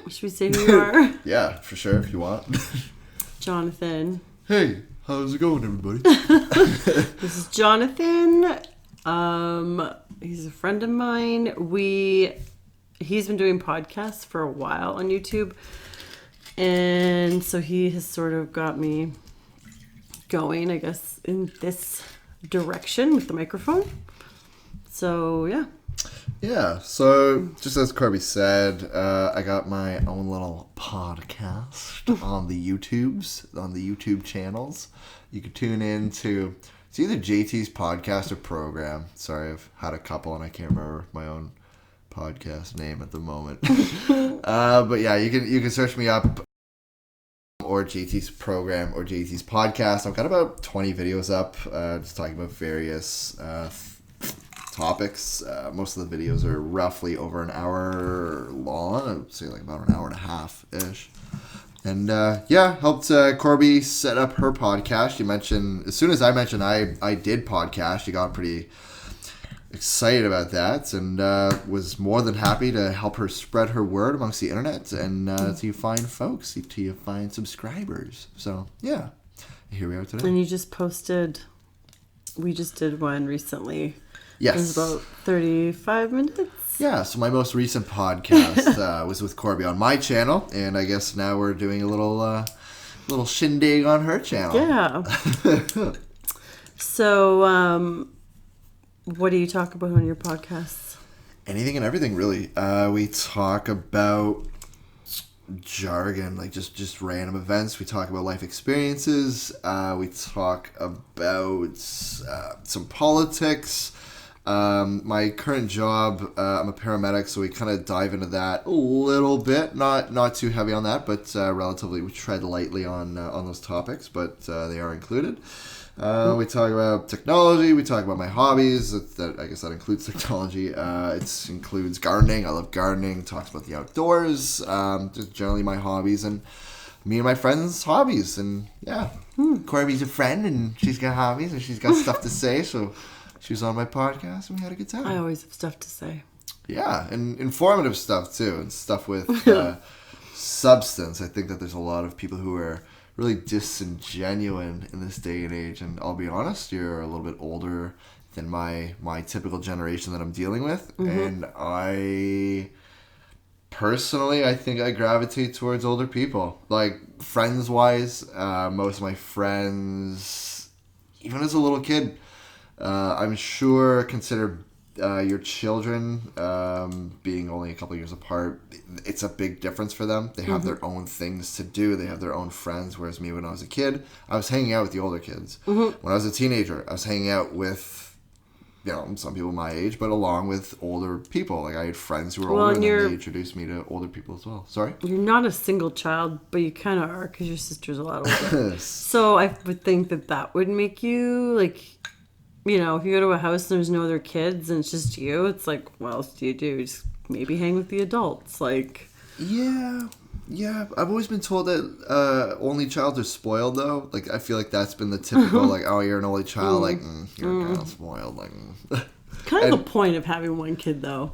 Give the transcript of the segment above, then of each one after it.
Should we say who you are? Yeah, for sure, if you want. Jonathan. Hey, how's it going, everybody? This is Jonathan. He's a friend of mine. He's been doing podcasts for a while on YouTube. And so he has sort of got me going, I guess, in this direction with the microphone. So, yeah. Yeah, so just as Corby said, I got my own little podcast on the YouTube channels. You can tune in to, it's either JT's podcast or program. Sorry, I've had a couple and I can't remember my own podcast name at the moment. But yeah, you can search me up, or JT's program or JT's podcast. I've got about 20 videos up, just talking about various topics. Most of the videos are roughly over an hour long. I would say like about an hour and a half ish. And helped Corby set up her podcast. You mentioned, as soon as I mentioned I did podcast, she got pretty excited about that, and was more than happy to help her spread her word amongst the internet and to find folks, to find subscribers. So yeah, here we are today. And you just posted, we just did one recently. Yes. It was about 35 minutes. Yeah, so my most recent podcast was with Corby on my channel, and I guess now we're doing a little shindig on her channel. Yeah. So, what do you talk about on your podcasts? Anything and everything, really. We talk about jargon, like just random events. We talk about life experiences. We talk about some politics. My current job, I'm a paramedic, so we kind of dive into that a little bit. Not too heavy on that, but relatively, we tread lightly on those topics, but they are included. We talk about technology. We talk about my hobbies. That I guess that includes technology. It includes gardening. I love gardening. Talks about the outdoors. Just generally my hobbies and me and my friends' hobbies. And yeah, Corby's a friend, and she's got hobbies, and she's got stuff to say. So she was on my podcast, and we had a good time. I always have stuff to say. Yeah, and informative stuff too, and stuff with substance. I think that there's a lot of people who are really disingenuine in this day and age, and I'll be honest, you're a little bit older than my typical generation that I'm dealing with, and I think I gravitate towards older people. Like, friends wise, most of my friends, even as a little kid, I'm sure consider your children being only a couple years apart, it's a big difference for them. They have their own things to do. They have their own friends. Whereas me, when I was a kid, I was hanging out with the older kids. When I was a teenager, I was hanging out with, some people my age, but along with older people. Like, I had friends who were older, and then they introduced me to older people as well. Sorry? You're not a single child, but you kind of are, because your sister's a lot older. So I would think that would make you, like, if you go to a house and there's no other kids and it's just you, it's like, what else do? Just maybe hang with the adults. Like, yeah. I've always been told that only child are spoiled, though. Like, I feel like that's been the typical, like, oh, you're an only child, like, you're kind of spoiled. Like, kind of the point of having one kid, though.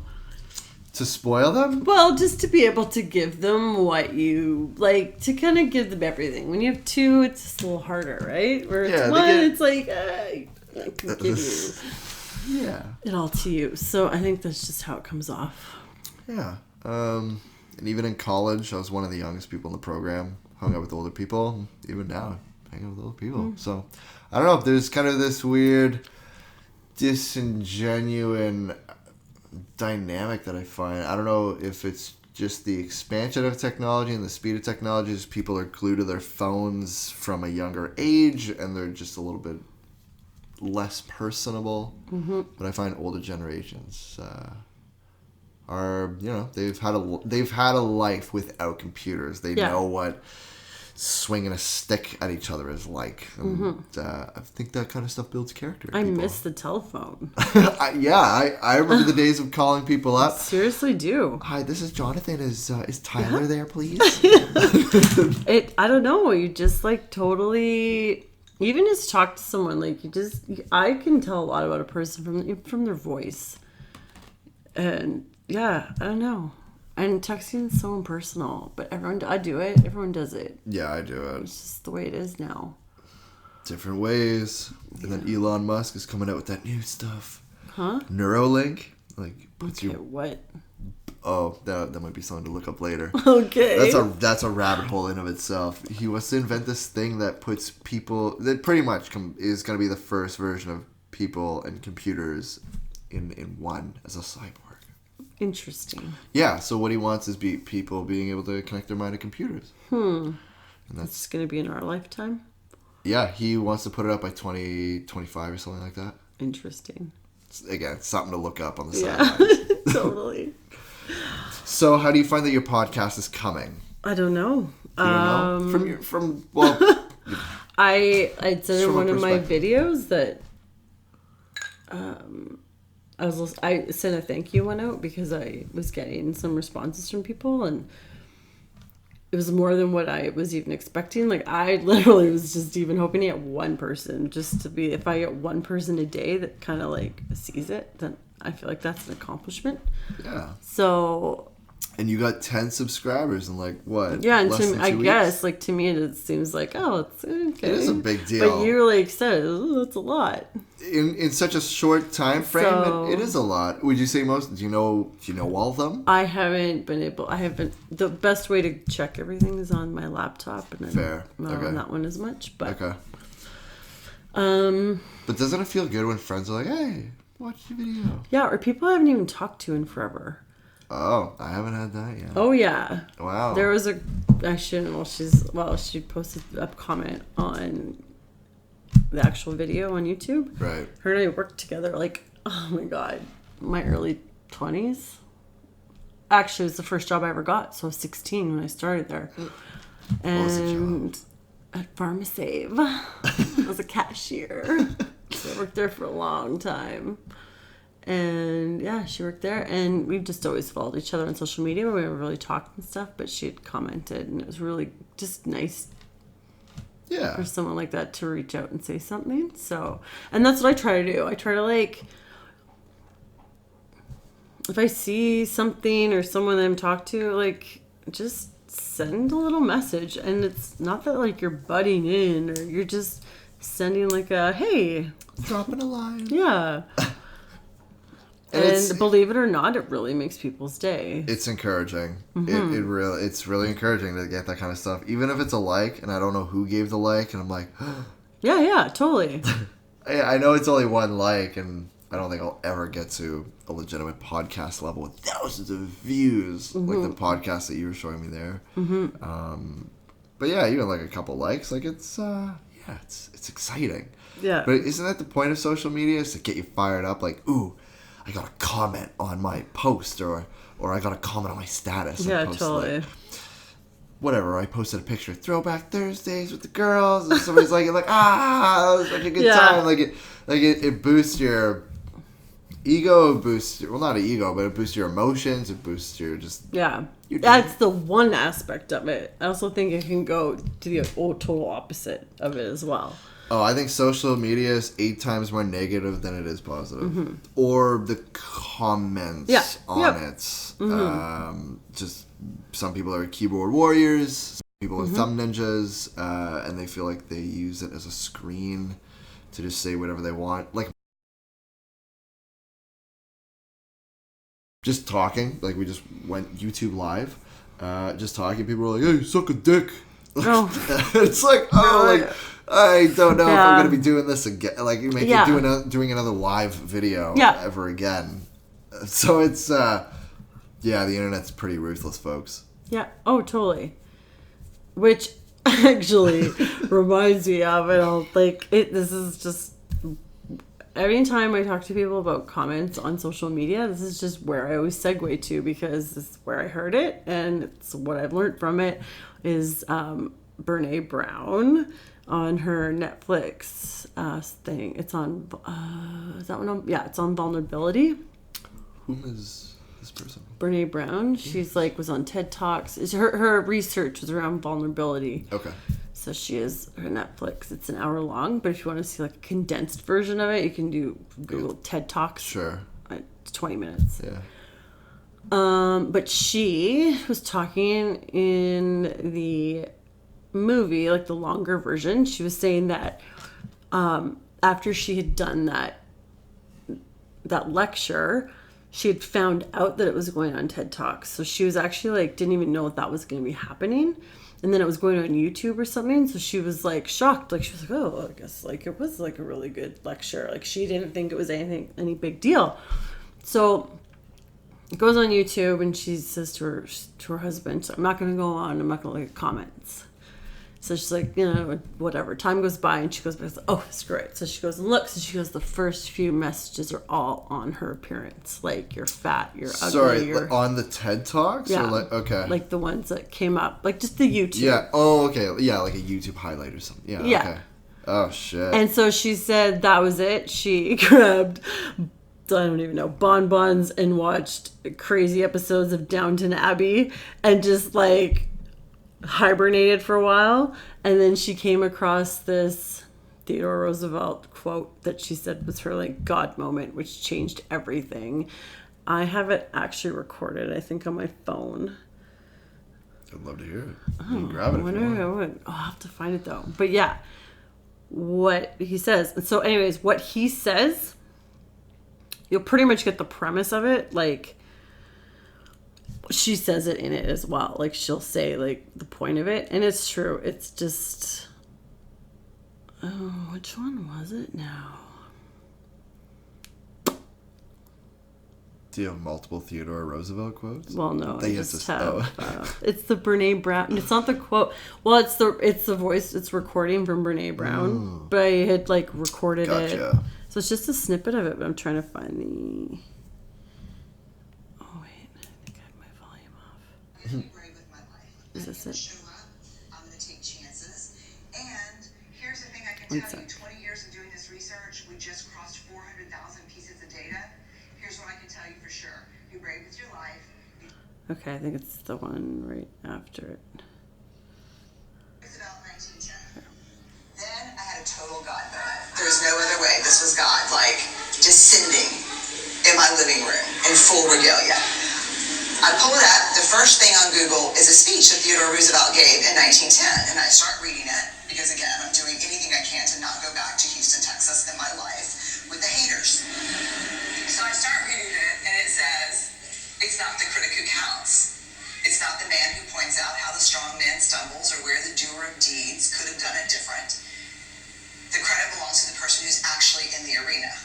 To spoil them? Well, just to be able to give them what you like, to kind of give them everything. When you have two, it's just a little harder, right? Where it's one, it's like, I can give you it all to you. So I think that's just how it comes off. Yeah. And even in college, I was one of the youngest people in the program. Hung out with older people. Even now, I hang out with older people. So I don't know. There's kind of this weird disingenuine dynamic that I find. I don't know if it's just the expansion of technology and the speed of technology. Just people are glued to their phones from a younger age, and they're just a little bit less personable. But I find older generations are, they've had a life without computers. They know what swinging a stick at each other is like. And I think that kind of stuff builds character. I miss the telephone. I remember the days of calling people up. I seriously do. Hi, this is Jonathan. Is Tyler there, please? I don't know. You just like totally. Even just talk to someone, like, I can tell a lot about a person from their voice. And yeah, I don't know. And texting is so impersonal, but I do it. Everyone does it. Yeah, I do it. It's just the way it is now. Different ways. And then Elon Musk is coming out with that new stuff. Huh? Neuralink. Like, puts Okay, what? Oh, that might be something to look up later. Okay. That's a rabbit hole in of itself. He wants to invent this thing that puts people, that pretty much is going to be the first version of people and computers in one as a cyborg. Interesting. Yeah, so what he wants is people being able to connect their mind to computers. And that's going to be in our lifetime? Yeah, he wants to put it up by 2025 or something like that. Interesting. Again, something to look up on the Yeah, sidelines. totally. So how do you find that your podcast is coming? I don't know. You don't know? From I said in from a one of my perspective. videos that I sent a thank you one out because I was getting some responses from people, and it was more than what I was even expecting. Like, I literally was just even hoping to get one person, just to be, if I get one person a day that kind of like sees it, then I feel like that's an accomplishment. Yeah. So. And you got 10 subscribers in like what? Yeah, and less to than I 2 guess weeks? like to me it seems like, oh, it's okay. It is a big deal. But you like said, oh, that's a lot. In such a short time frame, So- it is a lot. Would you say most? Do you know all of them? I haven't. The best way to check everything is on my laptop, and I'm Fair. not Okay. on that one as much. But Okay. But doesn't it feel good when friends are like, "Hey, watch the video"? yeah, or people I haven't even talked to in forever. Oh, I haven't had that yet. Oh yeah. Wow. There was she posted a comment on the actual video on YouTube. Right. Her and I worked together like, oh my god, my early 20s. Actually, it was the first job I ever got, so I was 16 when I started there. And at PharmaSave, I was a cashier. So I worked there for a long time. And yeah, she worked there, and we've just always followed each other on social media. We never really talked and stuff, but she had commented, and it was really just nice Yeah. for someone like that to reach out and say something. So, and that's what I try to do. I try to like, if I see something or someone that I'm talking to, like, just send a little message. And it's not that like you're butting in or you're just sending like a, hey, Dropping a line. yeah. And believe it or not, it really makes people's day. It's encouraging. Mm-hmm. It's really encouraging to get that kind of stuff, even if it's a like, and I don't know who gave the like, and I'm like, Yeah, totally. I know it's only one like, and I don't think I'll ever get to a legitimate podcast level with thousands of views like the podcast that you were showing me there. But yeah, even like a couple likes, like it's exciting. Yeah. But isn't that the point of social media? Is to get you fired up, like, ooh, I got a comment on my post, or I got a comment on my status. Yeah, I posted, totally. like, whatever, I posted a picture of Throwback Thursdays with the girls, and somebody's like, that was such a good time. It boosts your ego, not an ego, but it boosts your emotions, it boosts your just... Yeah. That's the one aspect of it. I also think it can go to the total opposite of it as well. Oh, I think social media is 8 times more negative than it is positive. Or the comments on it. Just some people are keyboard warriors, some people are thumb ninjas, and they feel like they use it as a screen to just say whatever they want. Like, just talking, like we just went YouTube live, just talking, people were like, hey, suck a dick. Oh. It's like, I don't know if I'm going to be doing this again. Like, doing another live video ever again. So it's, the internet's pretty ruthless, folks. Yeah. Oh, totally. Which actually reminds me of it. This is just, every time I talk to people about comments on social media, this is just where I always segue to, because this is where I heard it, and it's what I've learned from it is Brene Brown on her Netflix thing. It's on, is that one on? Yeah, it's on vulnerability. Whom is this person? Brene Brown. She's was on TED Talks. Her research was around vulnerability. Okay. So she is her Netflix. It's an hour long, but if you want to see a condensed version of it, you can do Google TED Talks. Sure. It's 20 minutes. Yeah. But she was talking in the movie, like the longer version. She was saying that after she had done that lecture, she had found out that it was going on TED Talks. So she was actually like, didn't even know that was going to be happening. And then it was going on YouTube or something. So she was like shocked. Like she was like, oh, I guess like it was like a really good lecture. Like she didn't think it was any big deal. So it goes on YouTube and she says to her husband, so I'm not going to go on. I'm not going to look at comments. So she's like, whatever. Time goes by and she goes back, oh, screw it. So she goes and looks and she goes, the first few messages are all on her appearance. Like, you're fat, you're ugly. Sorry, on the TED Talks? Yeah. Or okay. Like the ones that came up. Like just the YouTube. Yeah. Oh, okay. Yeah, like a YouTube highlight or something. Yeah. Okay. Oh, shit. And so she said that was it. She grabbed, I don't even know, bonbons and watched crazy episodes of Downton Abbey and just like hibernated for a while, and then she came across this Theodore Roosevelt quote that she said was her like God moment, which changed everything. I have it actually recorded, I think, on my phone. I'd love to hear it. You can grab it. I'll have to find it though. But yeah, what he says. And so anyways, what he says, you'll pretty much get the premise of it. Like, she says it in it as well. Like, she'll say, like, the point of it. And it's true. It's just... Oh, which one was it now? Do you have multiple Theodore Roosevelt quotes? Well, no. I just have... it's the Brene Brown... It's not the quote. Well, it's the voice. It's recording from Brene Brown. Ooh. But I had, like, recorded it. So it's just a snippet of it. But I'm trying to find the... Is this it? I'm going to take chances. And here's the thing I can tell you. 20 years of doing this research, we just crossed 400,000 pieces of data. Here's what I can tell you for sure. Be brave with your life. Okay, I think it's the one right after it. It's about 1910. Then I had a total God moment. There was no other way. This was God, like, descending in my living room in full regalia. I pull it up. The first thing on Google is a speech that Theodore Roosevelt gave in 1910. And I start reading it because, again, I'm doing anything I can to not go back to Houston, Texas in my life with the haters. So I start reading it, and it says, it's not the critic who counts. It's not the man who points out how the strong man stumbles or where the doer of deeds could have done it different. The credit belongs to the person who's actually in the arena,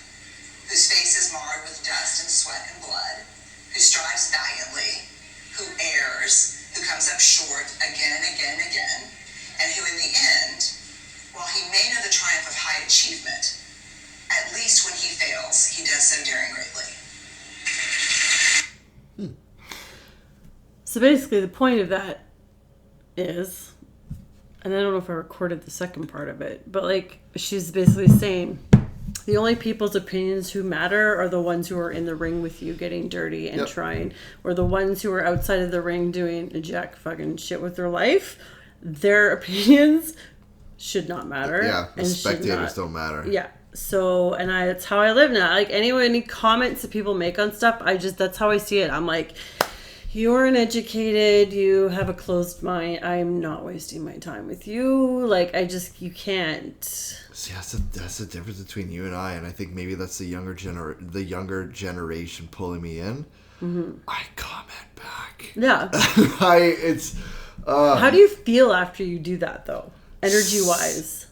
whose face is marred with dust and sweat and blood, who strives valiantly, who errs, who comes up short again and again and again, and who in the end, while he may know the triumph of high achievement, at least when he fails, he does so daring greatly. So basically the point of that is, and I don't know if I recorded the second part of it, but like she's basically saying, the only people's opinions who matter are the ones who are in the ring with you getting dirty and trying, or the ones who are outside of the ring doing jack fucking shit with their life. Their opinions should not matter. Yeah, the spectators don't matter. Yeah. So, and that's how I live now. Like, any comments that people make on stuff, that's how I see it. I'm like, you're uneducated, you have a closed mind, I'm not wasting my time with you. Like, you can't. See, that's the difference between you and I think maybe that's the younger generation pulling me in. Mm-hmm. I comment back. Yeah. How do you feel after you do that, though? Energy-wise?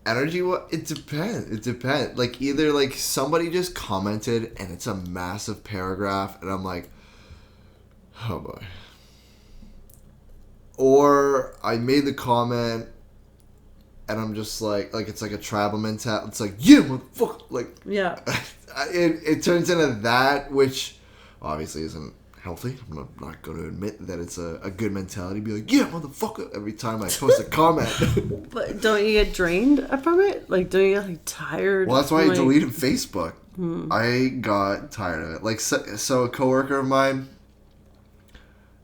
It depends. Like, either, like, somebody just commented and it's a massive paragraph and I'm like, oh boy. Or I made the comment and I'm just like it's like a tribal mentality. It's like, yeah, motherfucker. Like, yeah. It turns into that, which obviously isn't healthy. I'm not going to admit that it's a good mentality. Be like, yeah, motherfucker, every time I post a comment. But don't you get drained from it? Like, don't you get like tired? Well, that's why I deleted Facebook. I got tired of it. Like, so a coworker of mine,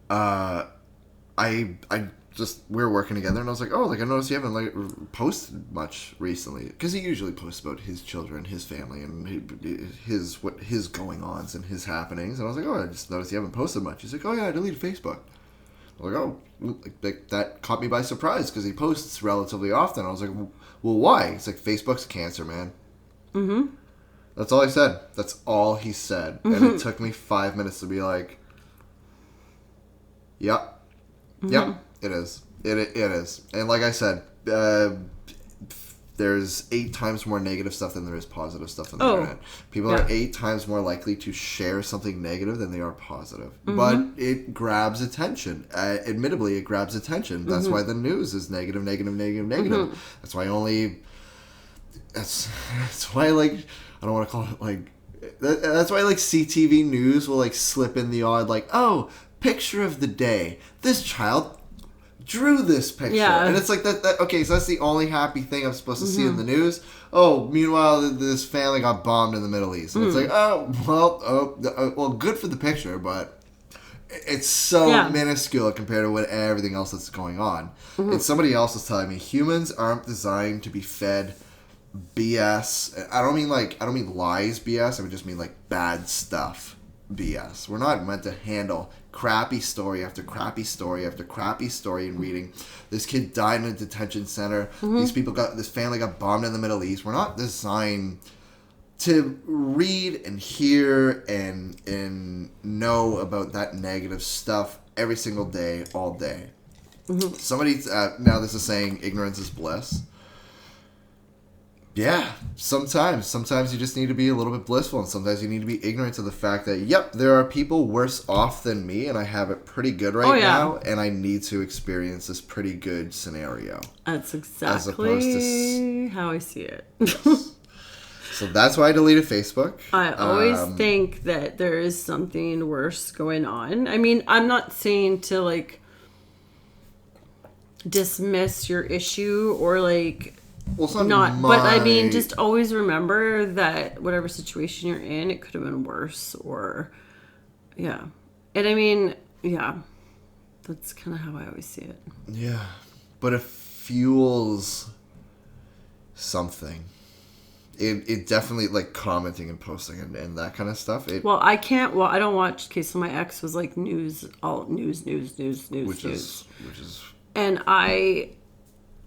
I we were working together, and I was like, oh, like I noticed you haven't like posted much recently, because he usually posts about his children, his family, and his going-ons and his happenings. And I was like, oh, I just noticed you haven't posted much. He's like, oh yeah, I deleted Facebook. I was like, oh, like that caught me by surprise, because he posts relatively often. I was like, well, why? He's like, Facebook's cancer, man. Mm-hmm. That's all I said. That's all he said, and it took me 5 minutes to be like, yep, yep. It is. It is. And like I said, there's 8 times more negative stuff than there is positive stuff on the internet. People are 8 times more likely to share something negative than they are positive. But it grabs attention. Admittedly, it grabs attention. That's why the news is negative. That's why that's why, like, I don't want to call it, like, that's why, like, CTV News will, like, slip in the odd, like, oh, picture of the day. This child drew this picture. Yeah. And it's like, that okay, so that's the only happy thing I'm supposed to see in the news. Oh, meanwhile, this family got bombed in the Middle East. And it's like, well, good for the picture, but it's so minuscule compared to what everything else that's going on. And somebody else was telling me, humans aren't designed to be fed BS. I don't mean lies BS. I just mean like bad stuff BS. We're not meant to handle crappy story after crappy story after crappy story in reading. This kid died in a detention center. This family got bombed in the Middle East. We're not designed to read and hear and know about that negative stuff every single day, all day. Somebody now this is saying ignorance is bliss. Yeah, sometimes you just need to be a little bit blissful, and sometimes you need to be ignorant of the fact that, yep, there are people worse off than me, and I have it pretty good now, and I need to experience this pretty good scenario. That's exactly how I see it. Yes. So that's why I deleted Facebook. I always think that there is something worse going on. I mean, I'm not saying to, like, dismiss your issue or, like... Well, but I mean, just always remember that whatever situation you're in, it could have been worse, or and I mean, that's kind of how I always see it. Yeah, but it fuels something. It definitely, like, commenting and posting and that kind of stuff. I don't watch. Okay, so my ex was like news, which is, and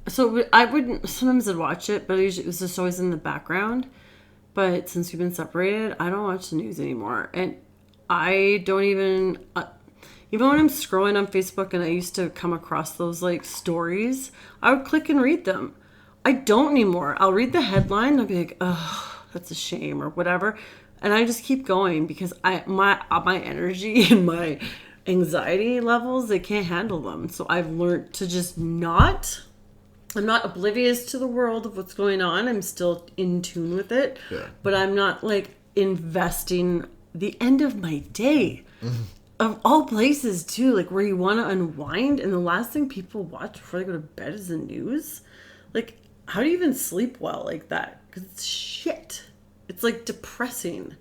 So I wouldn't. Sometimes I'd watch it, but it was just always in the background. But since we've been separated, I don't watch the news anymore, and I don't even. Even when I'm scrolling on Facebook, and I used to come across those like stories, I would click and read them. I don't anymore. I'll read the headline, and I'll be like, "Oh, that's a shame," or whatever, and I just keep going because my energy and my anxiety levels, they can't handle them. So I've learned to just not. I'm not oblivious to the world of what's going on. I'm still in tune with it. Yeah. But I'm not, like, investing the end of my day. Of all places, too. Like, where you want to unwind. And the last thing people watch before they go to bed is the news. Like, how do you even sleep well like that? Because it's shit. It's, like, depressing.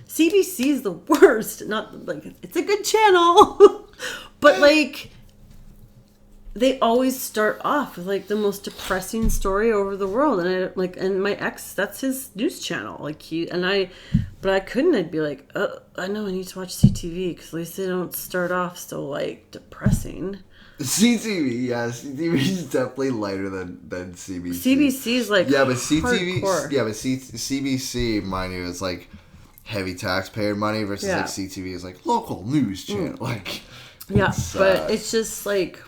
CBC is the worst. Not, like, it's a good channel. But, like... They always start off with, like, the most depressing story over the world, and my ex, that's his news channel, like, but I couldn't. I'd be like, I know I need to watch CTV because at least they don't start off so, like, depressing. CTV, yeah, CTV is definitely lighter than CBC. CBC is like CTV, hardcore. Yeah, but CBC, mind you, is like heavy taxpayer money versus like CTV is like local news channel, like. Yeah, but it's just like.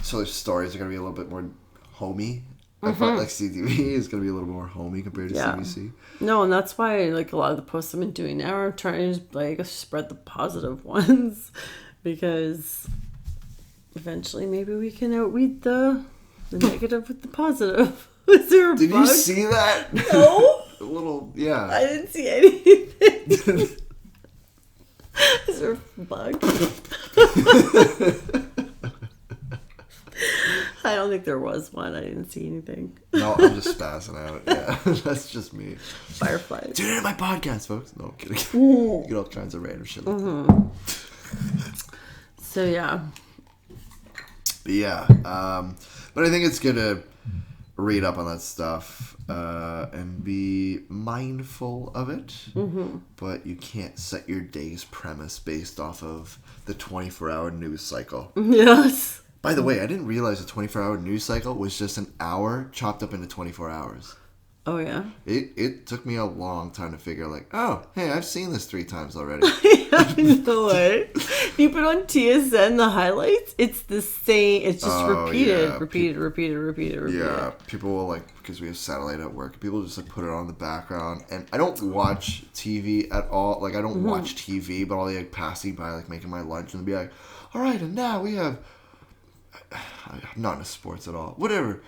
So their stories are going to be a little bit more homey. I thought like CTV is going to be a little more homey compared to CBC. No, and that's why like a lot of the posts I've been doing now are trying to like spread the positive ones because eventually maybe we can outweed the negative with the positive. Is there a Did bug? you see that? No. A little, yeah. I didn't see anything. Is there a bug? I don't think there was one. I didn't see anything. No, I'm just spazzing out. Yeah, that's just me. Fireflies. Tune in my podcast, folks. No, I'm kidding. You get all kinds of random shit like that. So, yeah. But yeah, but I think it's good to read up on that stuff and be mindful of it. Mm-hmm. But you can't set your day's premise based off of the 24-hour news cycle. Yes. By the way, I didn't realize the 24-hour news cycle was just an hour chopped up into 24 hours. Oh, yeah? It took me a long time to figure like, oh, hey, I've seen this 3 times already. No way. You put on TSN the highlights, it's the same. It's just repeated. Yeah, people will like, because we have satellite at work, people just like put it on in the background. And I don't watch TV at all. Like, I don't watch TV, but I'll be like passing by, like making my lunch and be like, all right, and now we have, I'm not into sports at all. Whatever.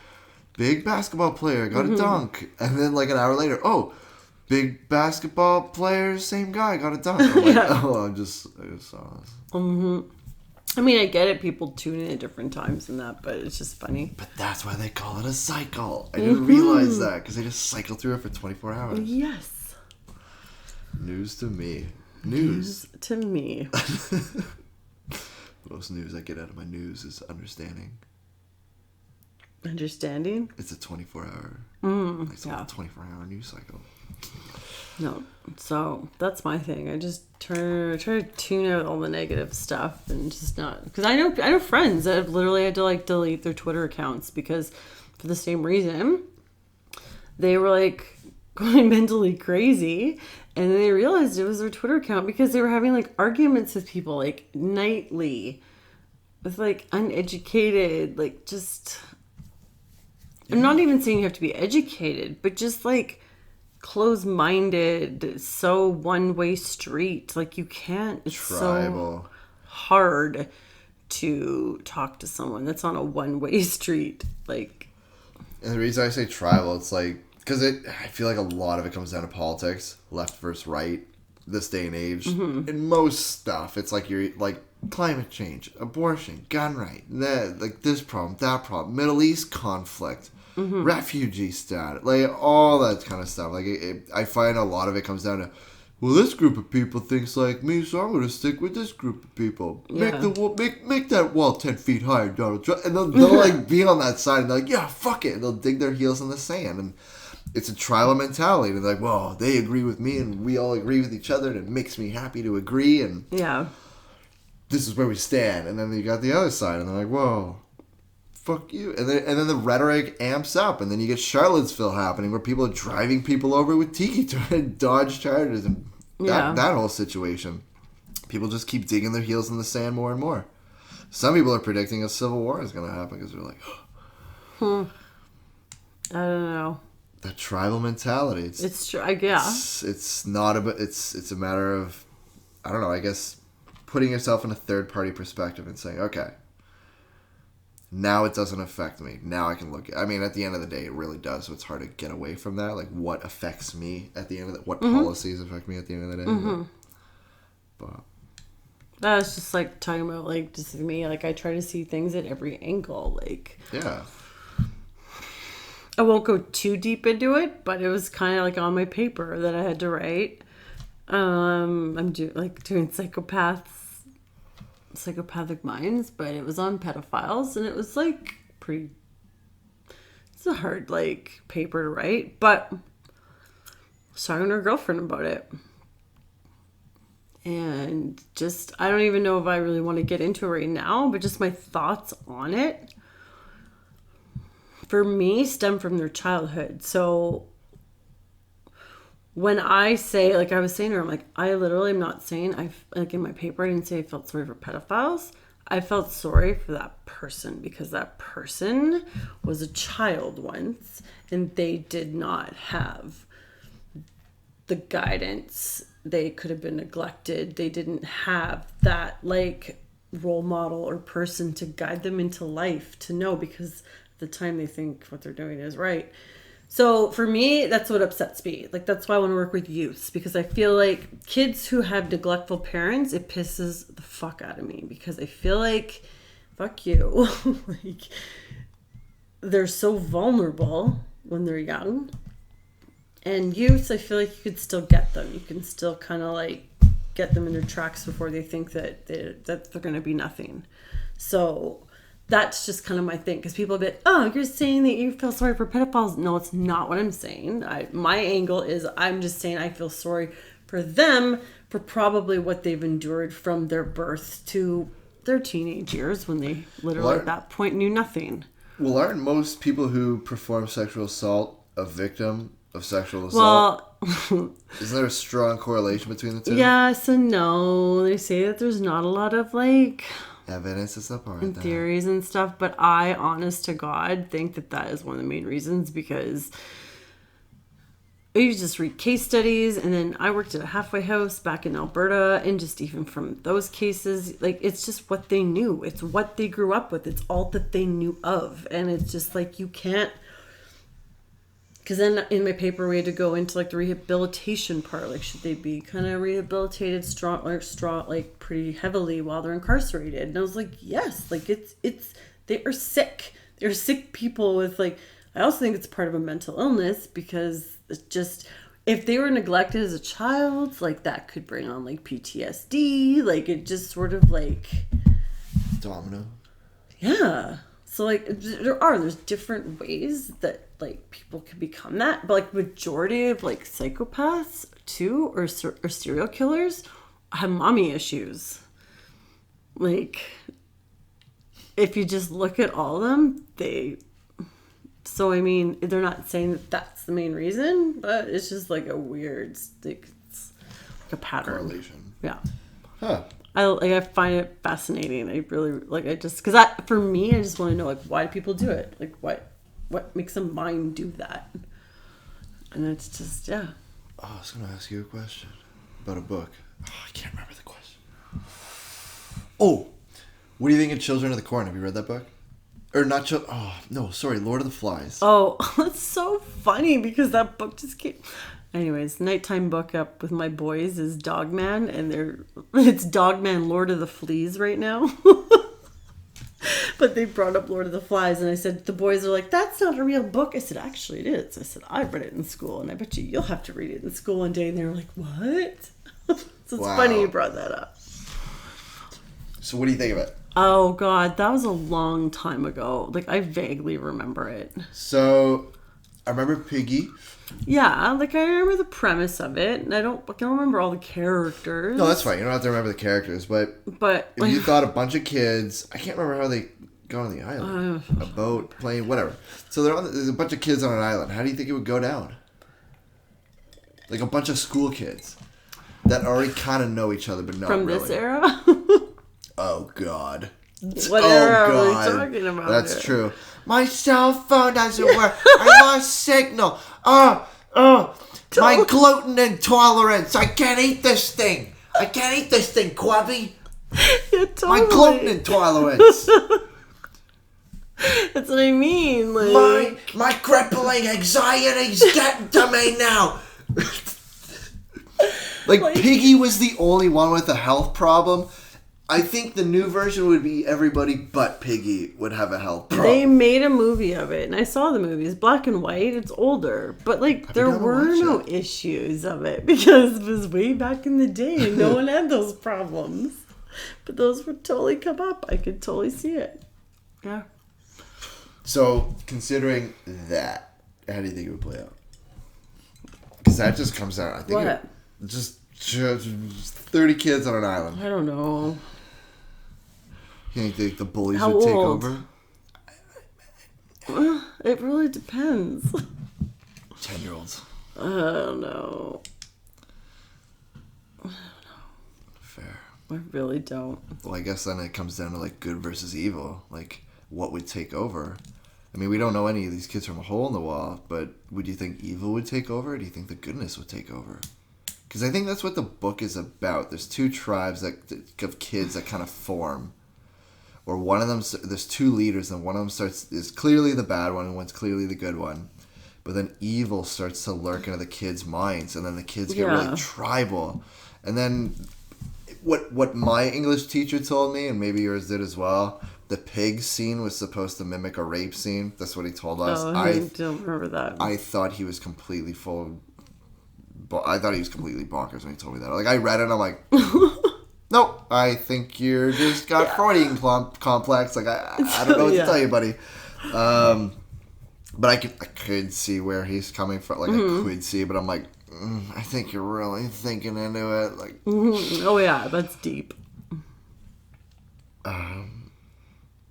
Big basketball player got a dunk. And then like an hour later, oh, big basketball player, same guy got a dunk. I'm like, I just saw this. Mm-hmm. I mean, I get it. People tune in at different times and that, but it's just funny. But that's why they call it a cycle. I didn't realize that because they just cycle through it for 24 hours. Yes. News to me. News to me. Most news I get out of my news is understanding. Understanding? It's a 24-hour. It's a 24-hour news cycle. No. So that's my thing. I just try to tune out all the negative stuff and just not, because I know friends that have literally had to like delete their Twitter accounts because for the same reason they were like going mentally crazy, and then they realized it was their Twitter account because they were having like arguments with people like nightly with like uneducated, like just. I'm not even saying you have to be educated, but just like close-minded, so one-way street. Like you can't. It's tribal. So hard to talk to someone that's on a one-way street. Like, and the reason I say tribal, it's like because I feel like a lot of it comes down to politics, left versus right, this day and age. Mm-hmm. In most stuff, it's like you're like climate change, abortion, gun right, like this problem, that problem, Middle East conflict. Mm-hmm. Refugee status, like all that kind of stuff. Like I find a lot of it comes down to, well, this group of people thinks like me, so I'm going to stick with this group of people. Yeah. Make that wall 10 feet higher, Donald Trump. And they'll like be on that side and they're like, yeah, fuck it. And they'll dig their heels in the sand. And it's a tribal mentality. And they're like, well, they agree with me and we all agree with each other and it makes me happy to agree. And yeah, this is where we stand. And then you got the other side and they're like, whoa. Fuck you. And then the rhetoric amps up. And then you get Charlottesville happening where people are driving people over with tiki and Dodge Chargers and that whole situation. People just keep digging their heels in the sand more and more. Some people are predicting a civil war is going to happen because they're like, I don't know. That tribal mentality. It's true. Yeah. It's not about. It's a matter of, I don't know, I guess putting yourself in a third party perspective and saying, okay, now it doesn't affect me. Now I can look at, I mean, at the end of the day, it really does. So it's hard to get away from that. Like, what affects me at the end of the, what policies affect me at the end of the day. Mm-hmm. But that was just like talking about, like, just me. Like, I try to see things at every angle. Like, yeah. I won't go too deep into it, but it was kind of like on my paper that I had to write. I'm doing psychopathic minds, but it was on pedophiles, and it was like it's a hard like paper to write, but I was talking to her girlfriend about it, and just I don't even know if I really want to get into it right now, but just my thoughts on it for me stem from their childhood. So when I say, like I was saying to her, I'm like, I literally am not saying, like in my paper, I didn't say I felt sorry for pedophiles. I felt sorry for that person because that person was a child once and they did not have the guidance. They could have been neglected. They didn't have that like role model or person to guide them into life to know, because at the time they think what they're doing is right. So for me, that's what upsets me. Like, that's why I want to work with youths, because I feel like kids who have neglectful parents, it pisses the fuck out of me, because I feel like, fuck you. Like, they're so vulnerable when they're young. And youths, I feel like you could still get them. You can still kind of like get them in their tracks before they think that they're going to be nothing. So that's just kind of my thing, because people be like, oh, you're saying that you feel sorry for pedophiles. No, it's not what I'm saying. My angle is, I'm just saying I feel sorry for them for probably what they've endured from their birth to their teenage years, when they literally at that point knew nothing. Well, aren't most people who perform sexual assault a victim of sexual assault? Well, isn't there a strong correlation between the two? Yes and no. They say that there's not a lot of evidence to support that. Theories and stuff, but I, honest to God, think that is one of the main reasons, because you just read case studies, and then I worked at a halfway house back in Alberta, and just even from those cases, it's just what they knew. It's what they grew up with. It's all that they knew of. And it's just you can't, because then in my paper we had to go into the rehabilitation part. Should they be kind of rehabilitated pretty heavily while they're incarcerated? And I was like, yes, they are sick. They're sick people with I also think it's part of a mental illness, because it's just, if they were neglected as a child, that could bring on PTSD. It just sort of domino. Yeah. So there's different ways that people can become that, but majority of psychopaths too, or serial killers, have mommy issues. If you just look at all of them, so I mean, they're not saying that that's the main reason, but it's just a weird, it's a pattern. Correlation. Yeah. Huh. I find it fascinating. I really because for me, I just want to know why do people do it? What makes a mind do that? And it's just, yeah. Oh, I was going to ask you a question about a book. Oh, I can't remember the question. Oh, what do you think of Children of the Corn? Have you read that book? Or not Children? Oh, no, sorry, Lord of the Flies. Oh, it's so funny, because that book just came. Anyways, nighttime book up with my boys is Dogman, and it's Dogman Lord of the Fleas right now. But they brought up Lord of the Flies, and I said, the boys are like, that's not a real book. I said, actually it is. I said, I read it in school, and I bet you'll have to read it in school one day. And they were like, what? So it's funny you brought that up. So what do you think of it? Oh God, that was a long time ago. I vaguely remember it. So I remember Piggy. Yeah, I remember the premise of it, and I don't remember all the characters. No, that's fine. You don't have to remember the characters, but if you thought a bunch of kids, I can't remember how they got on the island. A boat, plane, whatever. So there's a bunch of kids on an island. How do you think it would go down? A bunch of school kids that already kind of know each other, but not from really. This era. Oh God. What era are we talking about? That's true. My cell phone doesn't work. I lost signal. My gluten intolerance. I can't eat this thing. Quabby. Yeah, totally. My gluten intolerance. That's what I mean. My crippling anxiety's getting to me now. Piggy was the only one with a health problem. I think the new version would be everybody but Piggy would have a health problem. They made a movie of it, and I saw the movie. It's black and white. It's older. But, there were no issues of it, because it was way back in the day, and no one had those problems. But those would totally come up. I could totally see it. Yeah. So, considering that, how do you think it would play out? Because that just comes out, I think. What? Just 30 kids on an island. I don't know. You think the bullies How would take old? over? It really depends. 10-year-olds. I don't know. Fair. I really don't. Well, I guess then it comes down to good versus evil. What would take over? I mean, we don't know any of these kids from a hole in the wall, but would you think evil would take over, or do you think the goodness would take over? Because I think that's what the book is about. There's two tribes of kids that kind of form. Or one of them, there's two leaders, and one of them is clearly the bad one, and one's clearly the good one. But then evil starts to lurk into the kids' minds, and then the kids get really tribal. And then what my English teacher told me, and maybe yours did as well, the pig scene was supposed to mimic a rape scene. That's what he told us. Oh, I don't remember that. I thought he was completely I thought he was completely bonkers when he told me that. I read it, and I'm like, nope. I think you're just got Freudian complex. Like, I don't know what to tell you, buddy. But I could see where he's coming from. Like, I could see, but I'm like, I think you're really thinking into it. Like, oh yeah, that's deep.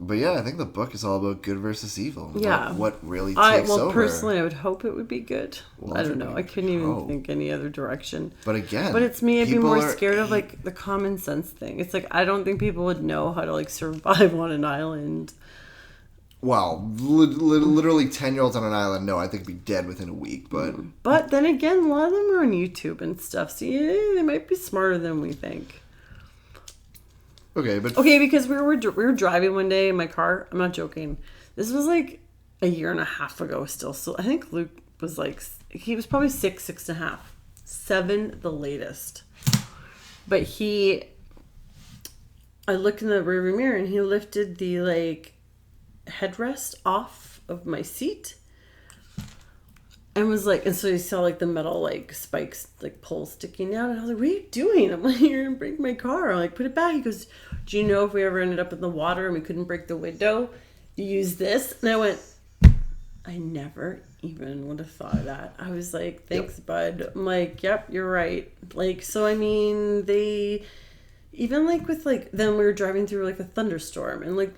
But yeah, I think the book is all about good versus evil. Yeah. What really takes over. Personally, I would hope it would be good. Well, I don't know. I couldn't even think any other direction. But again, but it's me. I'd be more scared of like the common sense thing. It's like I don't think people would know how to like survive on an island. Well, literally 10-year-olds on an island. No, I think be dead within a week. But then again, a lot of them are on YouTube and stuff. So yeah, they might be smarter than we think. Okay, because we were driving one day in my car. I'm not joking. This was like a year and a half ago still. So I think Luke was like, he was probably 6.5, 7 the latest. But I looked in the rearview mirror and he lifted the like headrest off of my seat. And was like, and so you saw like the metal like spikes, like poles sticking out. And I was like, what are you doing? I'm like, you're going to break my car. I'm like, put it back. He goes, do you know if we ever ended up in the water and we couldn't break the window, you use this? And I went, I never even would have thought of that. I was like, thanks, bud. I'm like, yep, you're right. Like, so I mean, even like with like, then we were driving through like a thunderstorm and like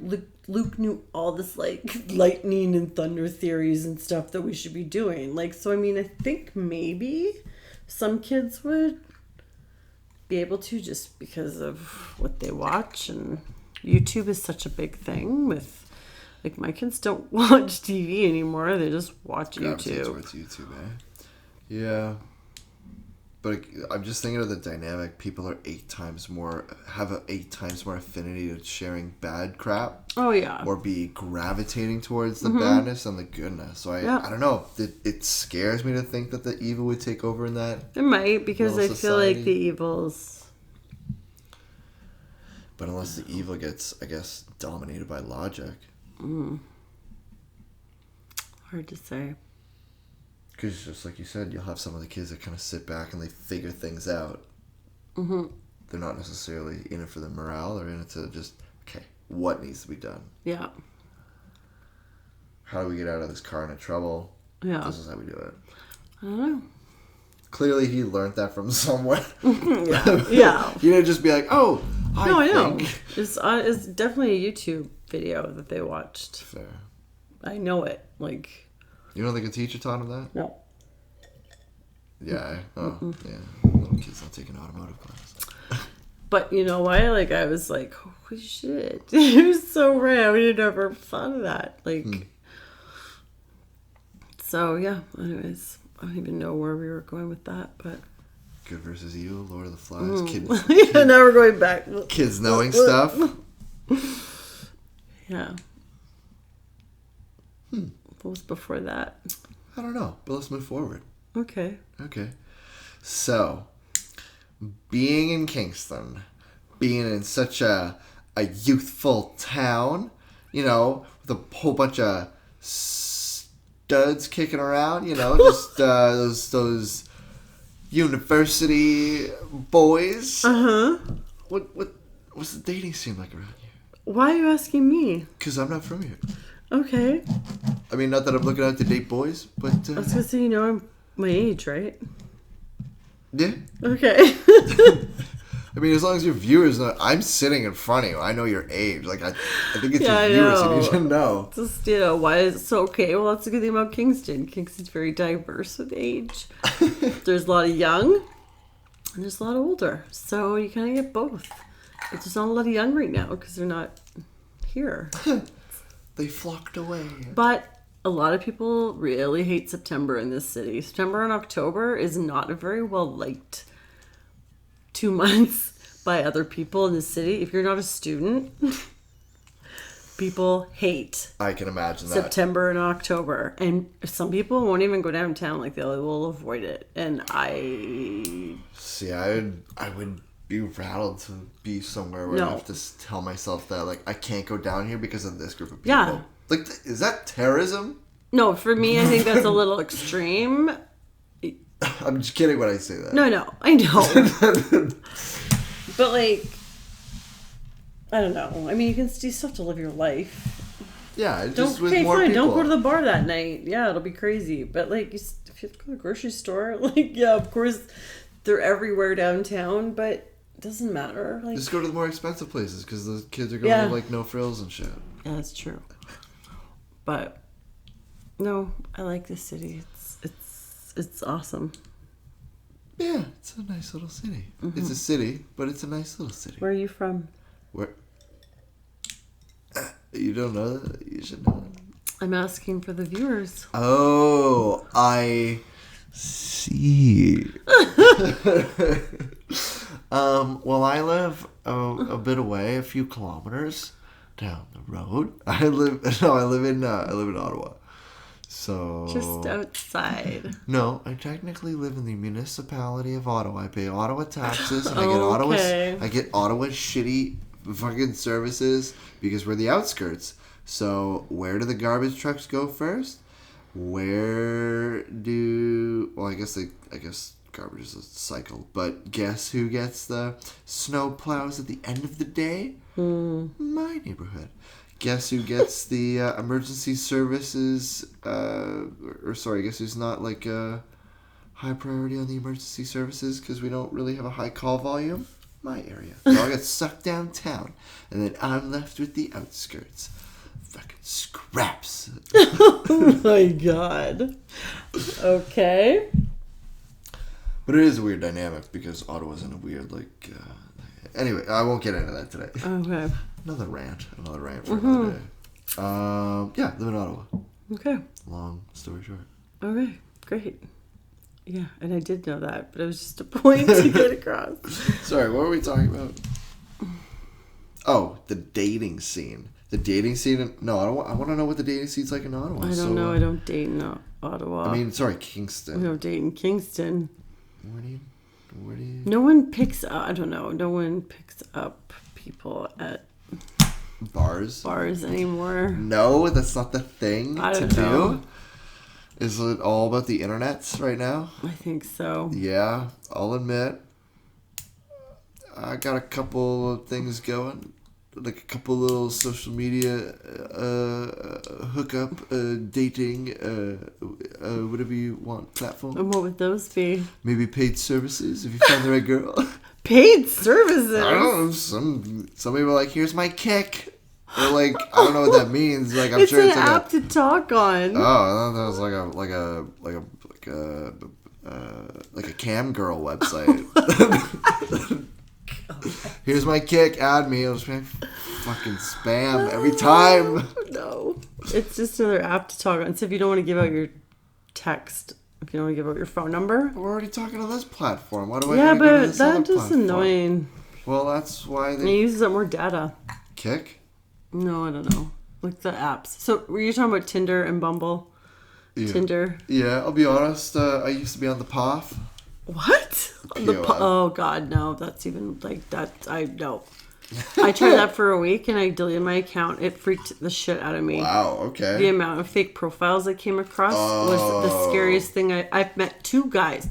Luke knew all this like lightning and thunder theories and stuff that we should be doing. Like, so I mean, I think maybe some kids would be able to just because of what they watch, and YouTube is such a big thing with like my kids don't watch TV anymore. They just watch YouTube. Towards YouTube, Yeah. But I'm just thinking of the dynamic. People are 8 times more affinity to sharing bad crap. Oh yeah. Or be gravitating towards the badness than the goodness. So I don't know. It scares me to think that the evil would take over in that. It might, because I feel like the evil's. But unless the evil gets, I guess, dominated by logic. Hard to say. Because just like you said, you'll have some of the kids that kind of sit back and they figure things out. They're not necessarily in it for the morale. They're in it to just, okay, what needs to be done? Yeah. How do we get out of this car into trouble? Yeah. This is how we do it. I don't know. Clearly he learned that from somewhere. Yeah. You didn't just be like, oh, I know. It's definitely a YouTube video that they watched. Fair. I know it. Like... You don't think a teacher taught him that? No. Yeah. Oh, yeah. Little kids not taking automotive class. But you know why? Like, I was like, holy shit. It was so rare. We never thought of that. Like, so yeah. Anyways, I don't even know where we were going with that, but. Good versus evil, Lord of the Flies, Yeah, now we're going back. Kids knowing stuff. Yeah. What was before that? I don't know, but let's move forward. Okay. So, being in Kingston, being in such a youthful town, you know, with a whole bunch of studs kicking around, you know, just those university boys. What's the dating scene like around here? Why are you asking me? Because I'm not from here. Okay. I mean, not that I'm looking out to date boys, but... I was going to say, you know, I'm my age, right? Yeah. Okay. I mean, as long as your viewers know, I'm sitting in front of you. I know your age. Like, I think it's your viewers who need to know. Just, you know, why is it so okay? Well, that's a good thing about Kingston. Kingston's very diverse with age. There's a lot of young, and there's a lot of older. So you kind of get both. But there's not a lot of young right now because they're not here. They flocked away. But a lot of people really hate September in this city. September and October is not a very well liked 2 months by other people in the city. If you're not a student, people hate. I can imagine that. September and October. And some people won't even go downtown. Like, they will avoid it. And I... See, I would be rattled to be somewhere where I have to tell myself that, like, I can't go down here because of this group of people. Yeah. Like, is that terrorism? No, for me, I think that's a little extreme. I'm just kidding when I say that. No, I know. But, like, I don't know. I mean, you still have to live your life. Yeah, just Don't with more fine. people. Don't go to the bar that night. Yeah, it'll be crazy. But like, if you go to the grocery store, like, yeah, of course, they're everywhere downtown. But it doesn't matter. Like, just go to the more expensive places because the kids are going to like no frills and shit. Yeah, that's true. But no, I like this city. It's awesome. Yeah, it's a nice little city. Mm-hmm. It's a city, but it's a nice little city. Where are you from? Where? You don't know that? You should know that. I'm asking for the viewers. Oh, I see. Well, I live a bit away, a few kilometers down the road. I live in Ottawa. So just outside. No, I technically live in the municipality of Ottawa. I pay Ottawa taxes, and I get Ottawa shitty fucking services because we're the outskirts. So where do the garbage trucks go first? I guess garbage is a cycle, but guess who gets the snow plows at the end of the day? My neighborhood. Guess who gets the emergency services? Guess who's not like a high priority on the emergency services because we don't really have a high call volume? My area. So I get sucked downtown, and then I'm left with the outskirts. Fucking scraps. Oh my god. Okay. But it is a weird dynamic because Ottawa's in a weird anyway, I won't get into that today. Okay. Another rant for another day. Yeah, live in Ottawa. Okay. Long story short. Okay, great. Yeah, and I did know that, but it was just a point to get across. Sorry, what were we talking about? Oh, the dating scene. The dating scene. No, I want to know what the dating scene's like in Ottawa. I don't know. I don't date in Ottawa. Kingston. We don't date in Kingston. Where do you? No one picks up. I don't know. No one picks up people at bars anymore. No, that's not the thing I don't know. Do. Is it all about the internets right now? I think so. Yeah, I'll admit. I got a couple of things going. Like a couple little social media hookup, dating, whatever you want, platform. And what would those be? Maybe paid services if you find the right girl. Paid services? I don't know. Some people are like, here's my kick. Or like, I don't know what that means. Like, I'm sure it's an app to talk on. Oh, I thought that was like a cam girl website. Here's my kick. Add me. I'll just be fucking spam every time. No, it's just another app to talk on. So if you don't want to give out your text, if you don't want to give out your phone number, we're already talking on this platform. Why do I? Yeah, but go to this that's just annoying. Well, that's why it uses up more data. Kick? No, I don't know. Like the apps. So were you talking about Tinder and Bumble? Yeah. Tinder. Yeah, I'll be honest. I used to be on the POF. What? Oh God, no! That's even like that. I tried that for a week and I deleted my account. It freaked the shit out of me. Wow. Okay. The amount of fake profiles I came across was the scariest thing. I've met two guys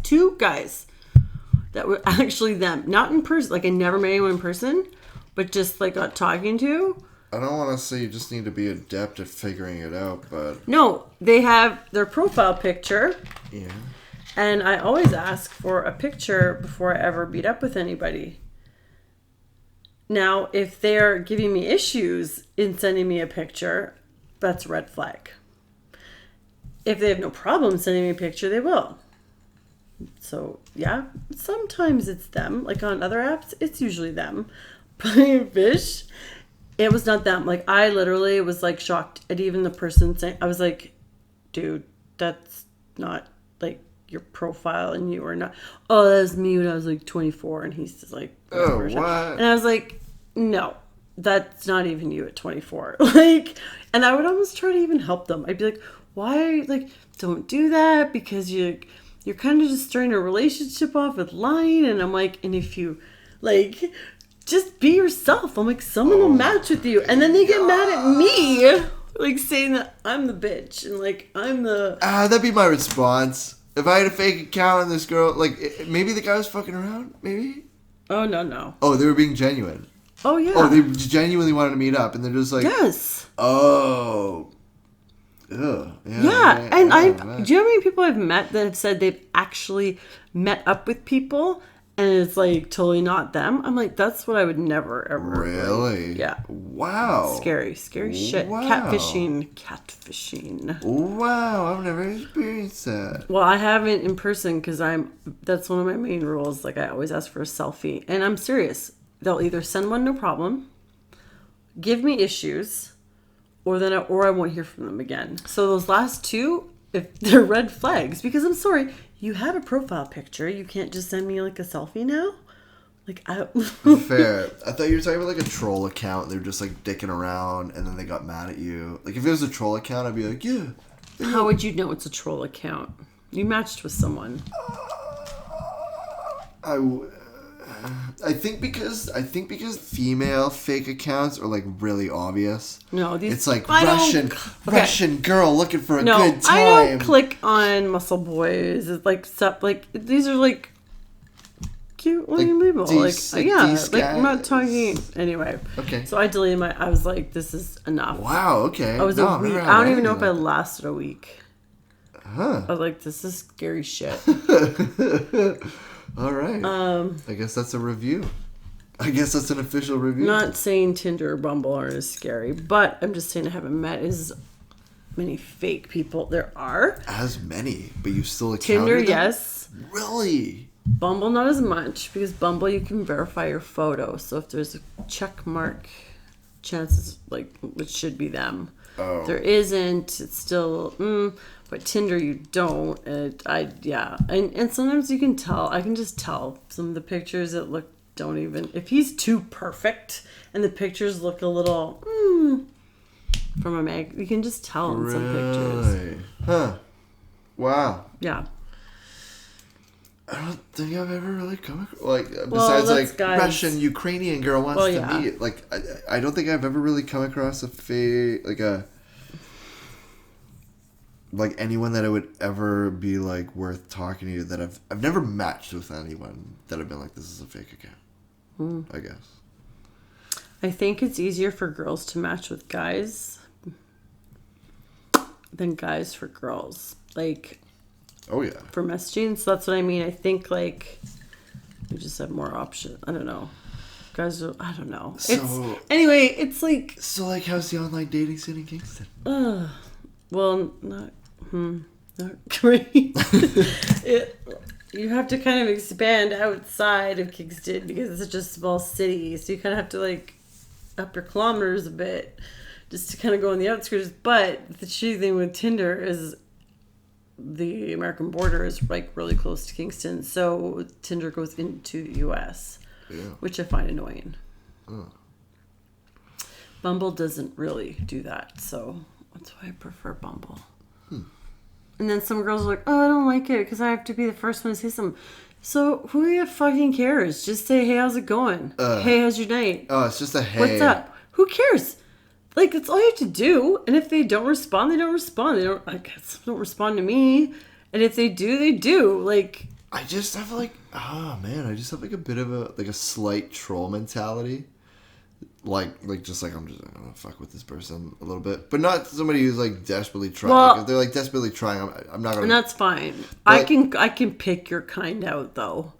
that were actually them, not in person. Like I never met anyone in person, but just like got talking to. I don't want to say you just need to be adept at figuring it out, but no, they have their profile picture. Yeah. And I always ask for a picture before I ever meet up with anybody. Now, if they're giving me issues in sending me a picture, that's a red flag. If they have no problem sending me a picture, they will. So, yeah, sometimes it's them. Like on other apps, it's usually them. But in Fish, it was not them. Like, I literally was like shocked at even the person saying, I was like, dude, that's not like your profile and you are not. Oh, that was me when I was like 24 and he's just like, oh, what? And I was like, no, that's not even you at 24. Like, and I would almost try to even help them. I'd be like, why? Like, don't do that because you're kind of just starting a relationship off with lying. And I'm like, and if you like, just be yourself. I'm like, someone will match with you. And then they get mad at me, like saying that I'm the bitch and like I'm the. That'd be my response. If I had a fake account and this girl, like, maybe the guy was fucking around, maybe? Oh, no. Oh, they were being genuine. Oh, yeah. Oh, they genuinely wanted to meet up, and they're just like, yes. oh. Ugh. Yeah. And man. do you know how many people I've met that have said they've actually met up with people and it's like totally not them? I'm like, that's what I would never, ever. Really? Like, yeah. Wow. Scary shit. Wow. Catfishing. Wow, I've never experienced that. Well, I haven't in person because that's one of my main rules. Like, I always ask for a selfie. And I'm serious. They'll either send one, no problem, give me issues, or I won't hear from them again. So those last two, if they're red flags, because I'm sorry, you have a profile picture. You can't just send me like a selfie now. Like, I Fair. I thought you were talking about like a troll account. They were just like dicking around, and then they got mad at you. Like if it was a troll account, I'd be like, yeah. How would you know it's a troll account? You matched with someone. I think because female fake accounts are like really obvious. No, it's like Russian girl looking for a good time. I don't click on muscle boys. It's like stuff like these are like cute looking people. I'm not talking anyway. Okay. So I deleted I was like, this is enough. Wow. Okay. I was a week. I don't even know if I lasted a week. Huh. I was like, this is scary shit. All right. I guess that's a review. I guess that's an official review. Not saying Tinder or Bumble aren't as scary, but I'm just saying I haven't met as many fake people. There are. As many, but you still encounter Tinder, them? yes. Really? Bumble, not as much, because Bumble, you can verify your photo. So if there's a check mark, chances, like, it should be them. Oh. If there isn't, it's still, but Tinder, you don't. And sometimes you can tell. I can just tell some of the pictures that don't even. If he's too perfect and the pictures look a little, from a mag, you can just tell in some pictures. Huh. Wow. Yeah. I don't think I've ever really come across, besides like guys. Russian Ukrainian girl wants to meet. Like I don't think I've ever really come across like anyone that I would ever be like worth talking to. That I've never matched with anyone that I've been like, this is a fake account. I guess. I think it's easier for girls to match with guys than guys for girls. Like. Oh, yeah. For messaging. So that's what I mean. I think, like, we just have more options. I don't know. Guys are, I don't know. So, it's like... So, like, how's the online dating scene in Kingston? Well, not great. You have to kind of expand outside of Kingston because it's such a small city. So you kind of have to, like, up your kilometers a bit just to kind of go on the outskirts. But the shitty thing with Tinder is... the American border is like really close to Kingston, so Tinder goes into the U.S., which I find annoying. Bumble doesn't really do that, so that's why I prefer Bumble. And then some girls are like, oh, I don't like it because I have to be the first one to say something. So who fucking cares? Just say, hey, how's it going? Hey, how's your night? Oh, it's just a hey. What's up? Who cares? Like, that's all you have to do. And if they don't respond, they don't respond. I guess, don't respond to me. And if they do, they do. Like, I just have like, I just have like a bit of a slight troll mentality. Like I'm just gonna fuck with this person a little bit, but not somebody who's like desperately trying. Well, like, if they're like desperately trying, I'm not gonna. And that's fine. But, I can pick your kind out though.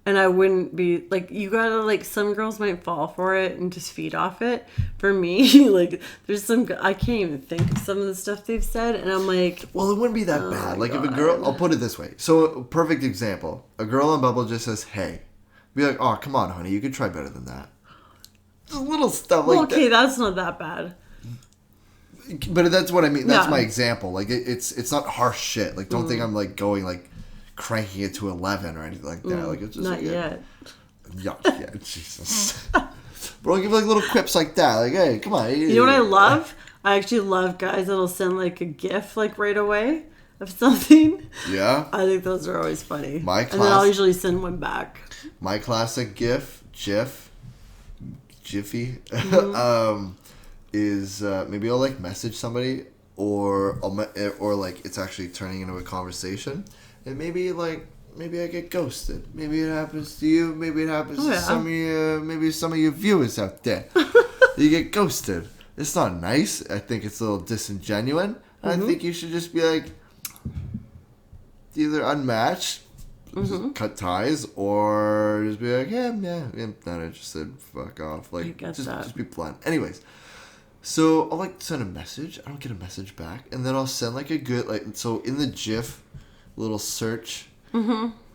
And I wouldn't be, like, you gotta, like, some girls might fall for it and just feed off it. For me, like, there's I can't even think of some of the stuff they've said, and I'm like... Well, it wouldn't be that bad. Like, if a girl... I'll put it this way. So, a perfect example. A girl on Bumble just says, hey. Be like, oh, come on, honey. You could try better than that. Just little stuff like that. Okay, that's not that bad. But that's what I mean. That's my example. Like, it's not harsh shit. Like, don't think I'm, like, going, like... cranking it to 11 or anything like that. Like it's just not like yet. Yeah, Jesus. But I'll give like little quips like that. Like, hey, come on. You know what I love? I actually love guys that'll send like a GIF like right away of something. Yeah. I think those are always funny. And then I'll usually send one back. My classic GIF, Jiffy, is maybe I'll like message somebody or like it's actually turning into a conversation. And maybe, like, maybe I get ghosted. Maybe it happens to you. Maybe it happens Oh, to yeah. some of your viewers out there. You get ghosted. It's not nice. I think it's a little disingenuous. I think you should just be like, either unmatched, just cut ties, or just be like, yeah, I'm not interested. Fuck off. Like, just be blunt. Anyways, so I'll like send a message. I don't get a message back, and then I'll send like a good so in the GIF little search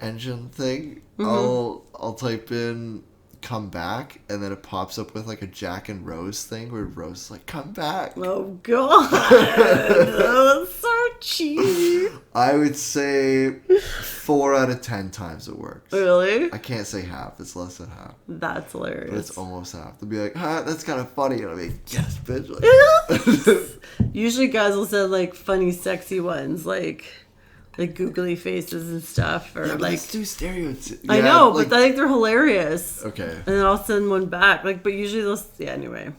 engine thing, I'll type in come back, and then it pops up with like a Jack and Rose thing where Rose is like, come back. Oh god. That's so cheap. I would say 4 out of 10 times it works. Really? I can't say half. It's less than half. That's hilarious. But it's almost half. They'll be like, that's kind of funny. And I'll be like, yes, bitch. Like, usually guys will send like funny, sexy ones, like googly faces and stuff, or but like let's do stereotypes. I know, but I think they're hilarious. Okay. And then I'll send one back. Like, but usually they'll. Anyway.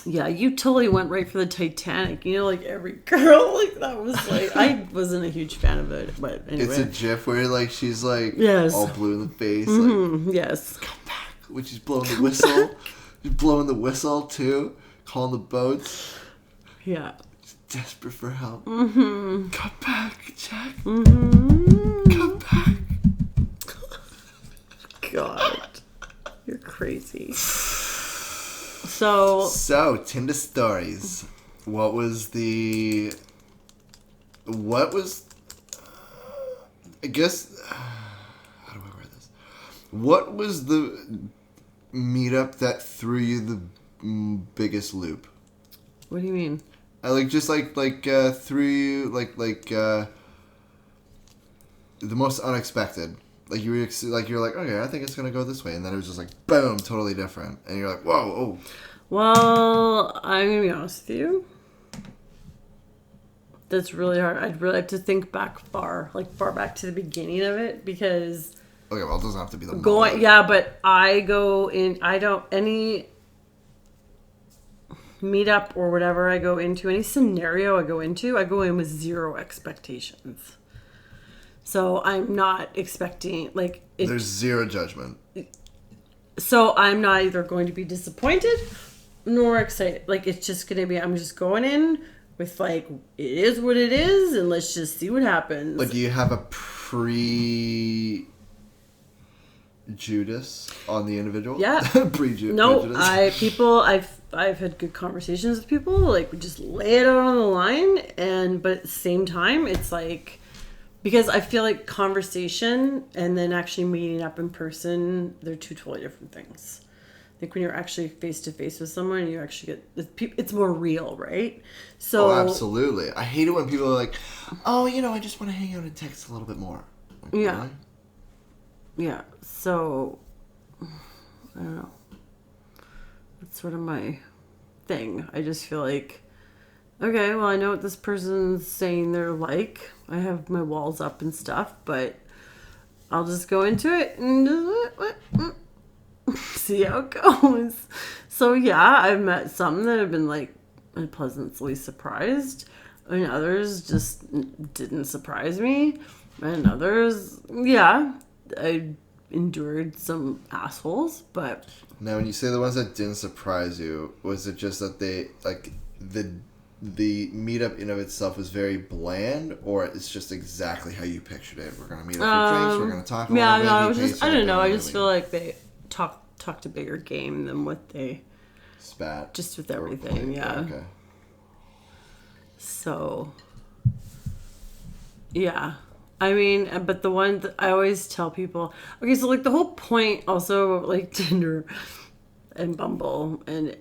Yeah, you totally went right for the Titanic. You know, like every girl, like that was like I wasn't a huge fan of it, but anyway. It's a GIF where like she's like Yes. all blue in the face, like yes. come back when she's blowing the whistle. She's blowing the whistle too, calling the boats. Yeah. Desperate for help. Come back, Jack. Come back. God, you're crazy. So Tinder stories. What was I guess, how do I word this? What was the meetup that threw you the biggest loop? what do you mean? Threw you the most unexpected. Like you were like, okay, I think it's gonna go this way, and then it was just like, boom, totally different, and you're like, whoa, oh. Well, I'm gonna be honest with you. That's really hard. I'd really have to think back far back to the beginning of it, because Okay, well, it doesn't have to be the moment. yeah, but I don't any meetup or whatever I go into, any scenario I go in with zero expectations. So I'm not expecting There's zero judgment. So I'm not either going to be disappointed nor excited. Like, it's just going to be, I'm just going in with like, it is what it is, and let's just see what happens. Like, do you have a Judas on the individual? Yeah. Pre-Judas. No, I've had good conversations with people. Like, we just lay it out on the line, but at the same time, it's like, because I feel like conversation and then actually meeting up in person, they're two totally different things. I think when you're actually face to face with someone, you actually get, it's more real, right? So absolutely. I hate it when people are like, oh, I just want to hang out and text a little bit more. Like, yeah. really? Yeah. So, I don't know. That's sort of my thing. I just feel like, okay, well, I know what this person's saying they're like. I have my walls up and stuff, but I'll just go into it and see how it goes. So, yeah, I've met some that have been, like, pleasantly surprised, and others just didn't surprise me, and others, yeah, I endured some assholes, but... Now, when you say the ones that didn't surprise you, was it just that they, like, the meetup in of itself was very bland, or it's just exactly how you pictured it? We're going to meet up for drinks, we're going to talk a little bit. Yeah, no, I don't know. I just feel like they talked a bigger game than what they... Spat. Just with everything, yeah. Okay. So, yeah. I mean, but the one that I always tell people... Okay, so, like, the whole point also of, like, Tinder and Bumble and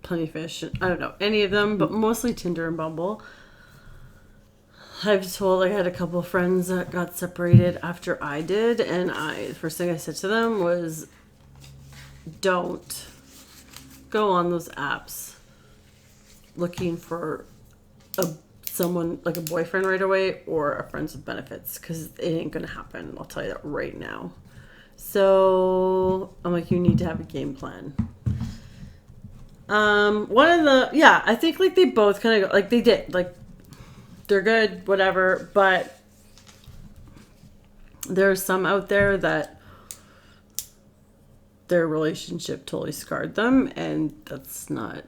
Plenty of Fish, I don't know, any of them, but mostly Tinder and Bumble. I've told, like, I had a couple of friends that got separated after I did, and the first thing I said to them was, don't go on those apps looking for someone, like a boyfriend right away, or a friends with benefits, because it ain't gonna happen. I'll tell you that right now. So I'm like, you need to have a game plan. I think like they both kind of like they did like they're good, whatever. But there are some out there that their relationship totally scarred them, and that's not.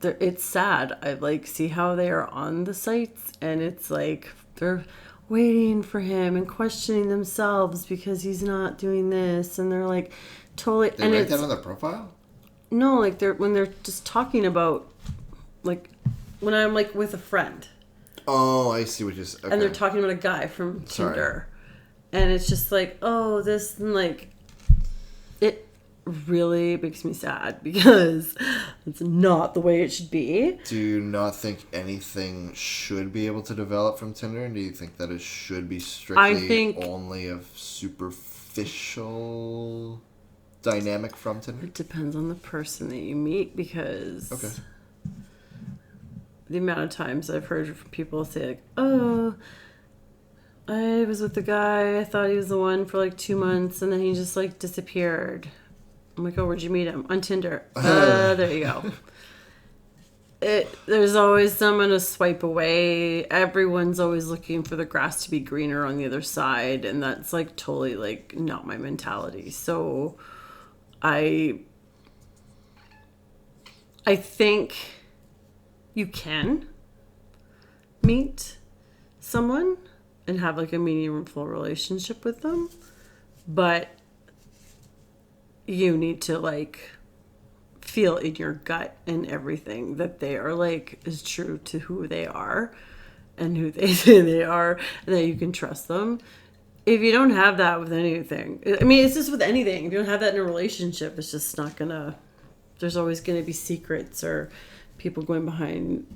It's sad. I like see how they are on the sites, and it's like they're waiting for him and questioning themselves because he's not doing this, and they're like totally. They and write it's that on their profile? no, like when they're just talking about, like when I'm like with a friend. Oh, I see what you're saying. Okay. And they're talking about a guy from Tinder, and it's just like, oh, this, and like it really makes me sad because it's not the way it should be. Do you not think anything should be able to develop from Tinder? And do you think that it should be strictly only a superficial dynamic from Tinder? It depends on the person that you meet, because the amount of times I've heard from people say like, oh, I was with the guy, I thought he was the one for like 2 months, and then he just like disappeared. I'm like, oh, where'd you meet him? On Tinder. There you go. There's always someone to swipe away. Everyone's always looking for the grass to be greener on the other side, and that's like totally like not my mentality. So I think you can meet someone and have like a meaningful relationship with them, but you need to like feel in your gut and everything that they are like is true to who they are and who they say they are, and that you can trust them. If you don't have that with anything, I mean, it's just with anything. If you don't have that in a relationship, it's just not gonna, there's always gonna be secrets or people going behind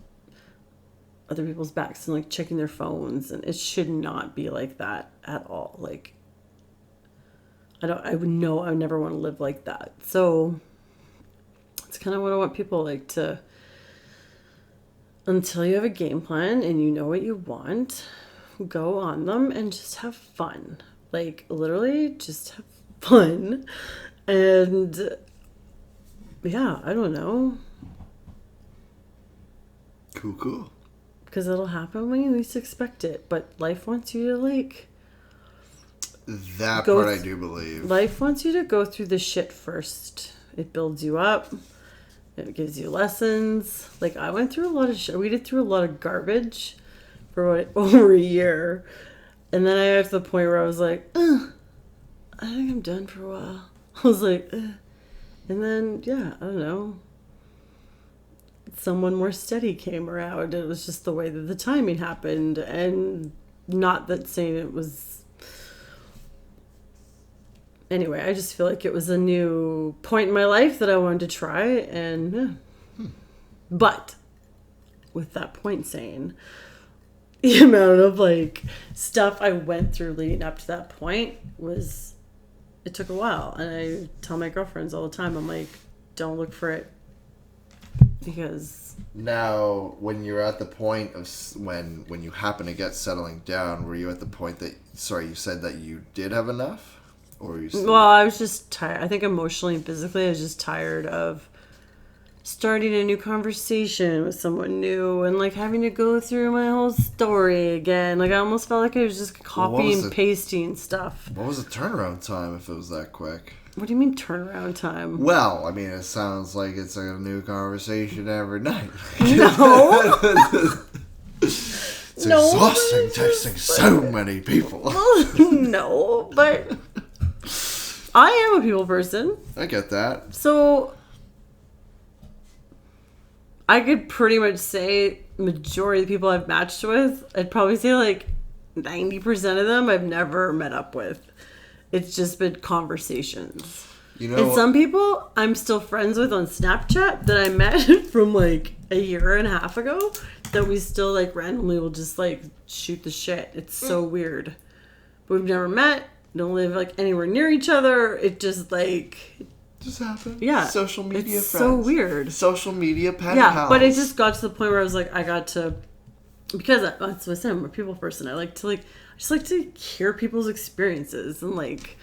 other people's backs and like checking their phones, and it should not be like that at all. Like, I would never want to live like that. So it's kind of what I want people like to, until you have a game plan and you know what you want, go on them and just have fun. Like literally just have fun. And yeah, I don't know. Cool. Because it'll happen when you least expect it. But life wants you to like, that part I do believe. Life wants you to go through the shit first. It builds you up. It gives you lessons. Like, I went through a lot of shit. We did through a lot of garbage for over a year. And then I got to the point where I was like, I think I'm done for a while. I was like, And then, yeah, I don't know. Someone more steady came around. It was just the way that the timing happened. And not that saying it was... Anyway, I just feel like it was a new point in my life that I wanted to try, and but with that point saying, the amount of like stuff I went through leading up to that point was, it took a while. And I tell my girlfriends all the time, I'm like, don't look for it, because now when you're at the point of when you happen to get settling down, were you at the point that you said that you did have enough? Or you well, I was just tired. I think emotionally and physically, I was just tired of starting a new conversation with someone new and like having to go through my whole story again. Like, I almost felt like I was just copying and pasting stuff. What was the turnaround time if it was that quick? What do you mean turnaround time? Well, I mean, it sounds like it's like a new conversation every night. No. It's exhausting texting so many people. No, but I am a people person. I get that. So I could pretty much say majority of the people I've matched with, I'd probably say like 90% of them I've never met up with. It's just been conversations. You know, and some people I'm still friends with on Snapchat that I met from like a year and a half ago that we still like randomly will just like shoot the shit. It's so weird. But we've never met, don't live like anywhere near each other. It just like... just happened. Yeah. Social media it's friends. So weird. Social media pen Yeah, pals. but it just got to the point where I was like, I got to... Because that's what I said, I'm a people person. I just like to hear people's experiences and like...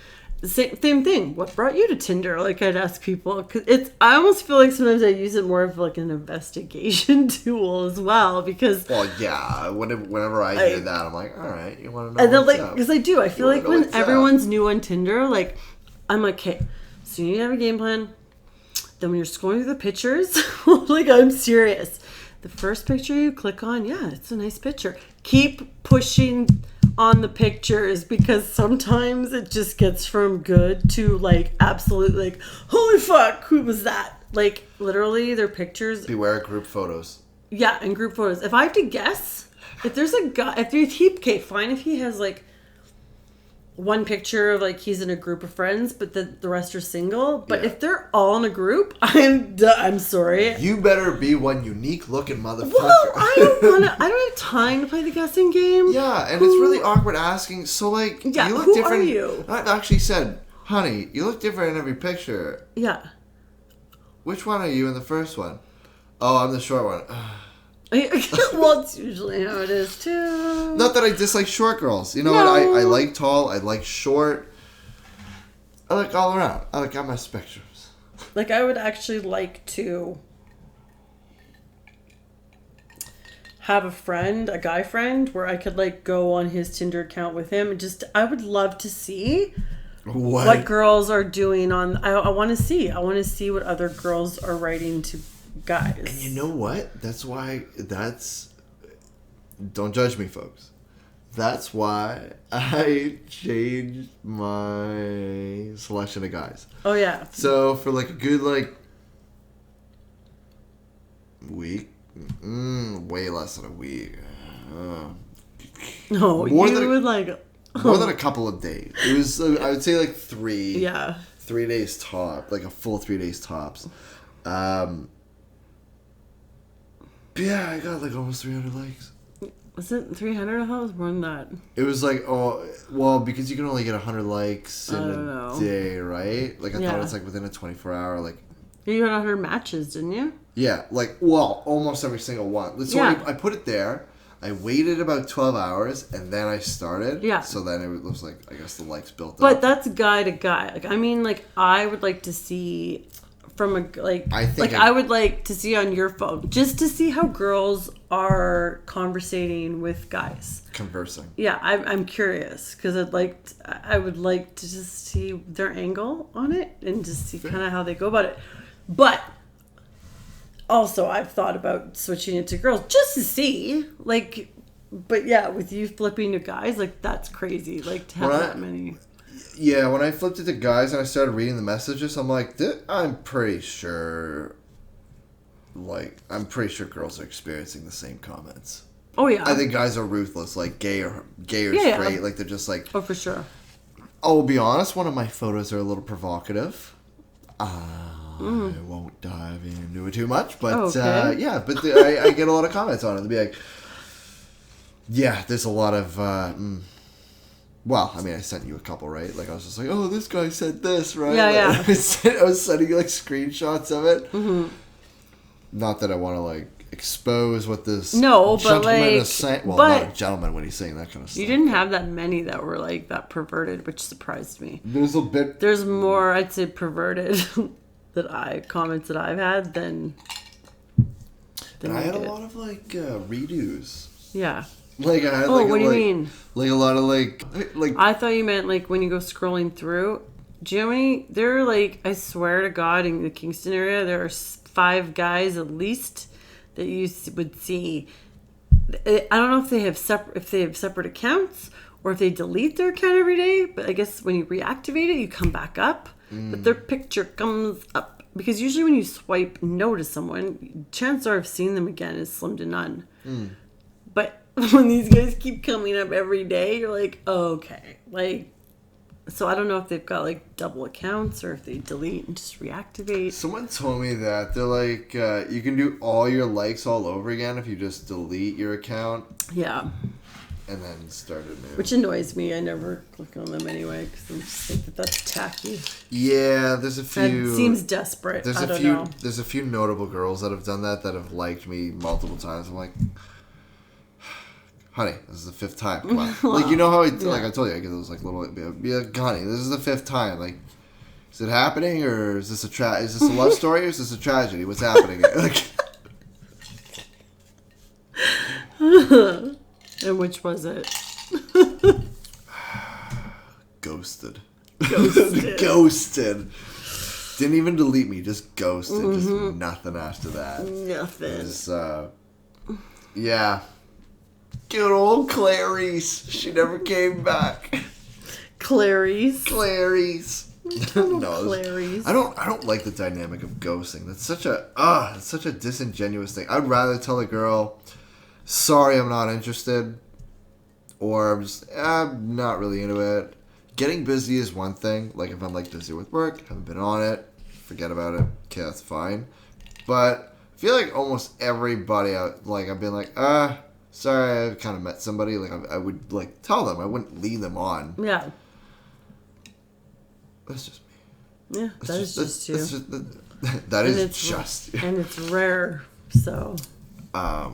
same thing. What brought you to Tinder? Like, I'd ask people, because I almost feel like sometimes I use it more of like an investigation tool as well, because Well, yeah. Whenever I hear that, I'm like, all right, you want to know and then what's like, up? because I do, I feel wanna like know when what's up. everyone's new on Tinder, like, I'm like, okay, so you need to have a game plan. Then when you're scrolling through the pictures, like, I'm serious. The first picture you click on, yeah, it's a nice picture. Keep pushing on the pictures, because sometimes it just gets from good to like absolute like, holy fuck, who was that? Like, literally their pictures. Beware group photos. Yeah, and group photos. If I have to guess, if there's a guy, okay, fine if he has like one picture of like he's in a group of friends, but the rest are single. But Yeah. if they're all in a group, I'm sorry. You better be one unique looking motherfucker. Well, I don't have time to play the guessing game. Yeah, and it's really awkward asking. So, like, Yeah, you look who different. are you? I actually said, honey, you look different in every picture. Yeah. Which one are you in the first one? Oh, I'm the short one. Well, it's usually how it is too. Not that I dislike short girls. You know No. what? I like tall. I like short. I like all around. I got my spectrums. Like, I would actually like to have a guy friend, where I could like go on his Tinder account with him, and just, I would love to see what girls are doing on. I want to see what other girls are writing to guys. And you know what? Don't judge me, folks. That's why I changed my selection of guys. Oh yeah. So for like a good week, way less than a week. No, More you than a- would like. More than a couple of days. It was, I would say, like 3. Yeah. 3 days top, like a full 3 days tops. Yeah, I got like almost 300 likes. Was it 300? I thought it was more than that. It was like, because you can only get 100 likes in a day, right? Like, I thought it was like within a 24-hour, like. You had 100 matches, didn't you? Yeah, like, well, almost every single one. So I put it there. I waited about 12 hours, and then I started. Yeah. So then it was like, I guess the likes built up. But that's guy to guy. Like, I mean, like, I would like to see from a, like, I would like to see on your phone, just to see how girls are conversating with guys. Conversing. Yeah, I'm curious, because I would like to just see their angle on it, and just see kind of how they go about it. But also, I've thought about switching it to girls just to see, like, but yeah, with you flipping to guys, like, that's crazy, like, to have that many. Yeah, when I flipped it to guys and I started reading the messages, I'm like, I'm pretty sure girls are experiencing the same comments. Oh yeah, I think guys are ruthless, like gay or straight, Yeah. like they're just like. Oh, for sure. I'll be honest, one of my photos are a little provocative. I won't dive into it too much, but Okay. I get a lot of comments on it. They'll be like, yeah, there's a lot of. Well, I mean, I sent you a couple, right? Like, I was just like, oh, this guy said this, right? Yeah, like, I was sending you like screenshots of it. Mm-hmm. Not that I want to like expose what this gentleman is saying. Well, not a gentleman when he's saying that kind of stuff. You didn't have that many that were like that perverted, which surprised me. There's more, I'd say, perverted comments that I've had than I had a lot of like redos. Yeah. Like I had what do you mean? Like a lot of like I thought you meant like when you go scrolling through. Do you know how many? There are like, I swear to God, in the Kingston area, there are 5 guys at least that you would see. I don't know if they have separate accounts, or if they delete their account every day. But I guess when you reactivate it, you come back up. But their picture comes up, because usually when you swipe no to someone, chances are of seeing them again is slim to none. But when these guys keep coming up every day, you're like, okay, like. So I don't know if they've got like double accounts, or if they delete and just reactivate. Someone told me that they're like, you can do all your likes all over again if you just delete your account. Yeah. And then start it new. Which annoys me. I never click on them anyway, because I just think that's tacky. Yeah, there's a few. It seems desperate. I don't know. There's a few notable girls that have done that have liked me multiple times. I'm like, honey, this is the 5th time. Come on. Like, you know how like I told you, I get those like little, be like, honey, this is the 5th time. Like, is it happening, or is this is this a love story, or is this a tragedy? What's happening? Like, and which was it? ghosted. Ghosted. Ghosted. Didn't even delete me, just ghosted. Just nothing after that. Nothing. It was, yeah. Good old Clarice. She never came back. Clarice. Clarice. No, Clarice. I don't like the dynamic of ghosting. That's such a disingenuous thing. I'd rather tell a girl, sorry, I'm not interested, or I'm not really into it. Getting busy is one thing. Like, if I'm like busy with work, haven't been on it, forget about it. Okay, that's fine. But I feel like almost everybody I've been like, sorry, I've kind of met somebody. Like, I would like tell them. I wouldn't lead them on. Yeah. That's just me. Yeah, that is just you. That is just you. And it's rare, so. But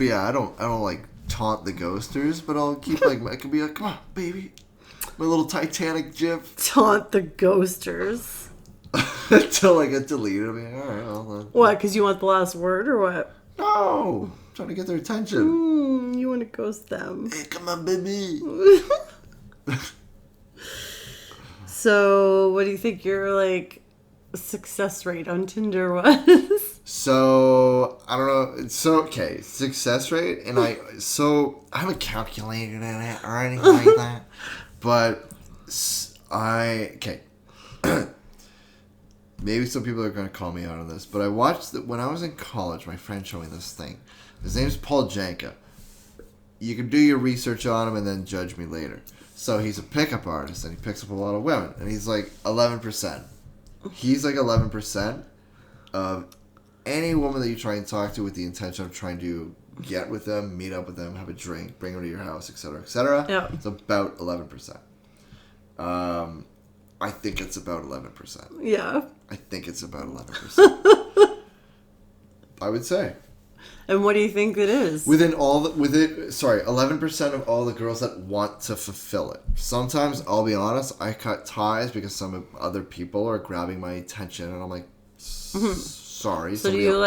yeah, I don't like taunt the ghosters, but I'll keep like I could be like, come on, baby, my little Titanic gif. Taunt the ghosters. Until I get deleted. I mean, all right, well, What? Because you want the last word, or what? no, I'm trying to get their attention. You want to ghost them. Hey, come on, baby. So, what do you think your like success rate on Tinder was? So I don't know. So okay, success rate, and I haven't calculated it or anything like that, but maybe some people are going to call me out on this, but I watched when I was in college. My friend showed me this thing. His name's Paul Janka. You can do your research on him and then judge me later. So he's a pickup artist and he picks up a lot of women, and he's like 11%. He's like 11% of any woman that you try and talk to with the intention of trying to get with them, meet up with them, have a drink, bring them to your house, etc., etc. Yeah. It's about 11%. I think it's about 11%. Yeah. I think it's about 11%. I would say. And what do you think it is? 11% of all the girls that want to fulfill it. Sometimes, I'll be honest, I cut ties because some other people are grabbing my attention, and I'm like, sorry. So do you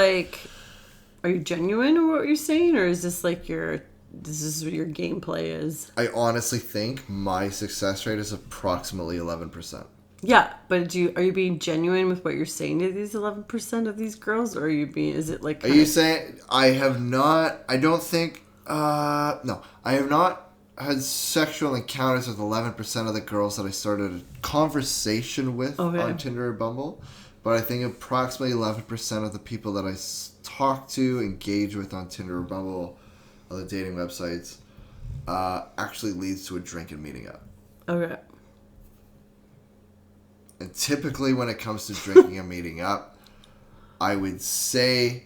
are you genuine in what you're saying, or is this like this is what your gameplay is? I honestly think my success rate is approximately 11%. Yeah, but are you being genuine with what you're saying to these 11% of these girls, or is it like... Are you saying... I have not had sexual encounters with 11% of the girls that I started a conversation with on Tinder or Bumble, but I think approximately 11% of the people that I talk to, engage with on Tinder or Bumble, on the dating websites, actually leads to a drink and meeting up. Okay. And typically when it comes to drinking and meeting up, I would say...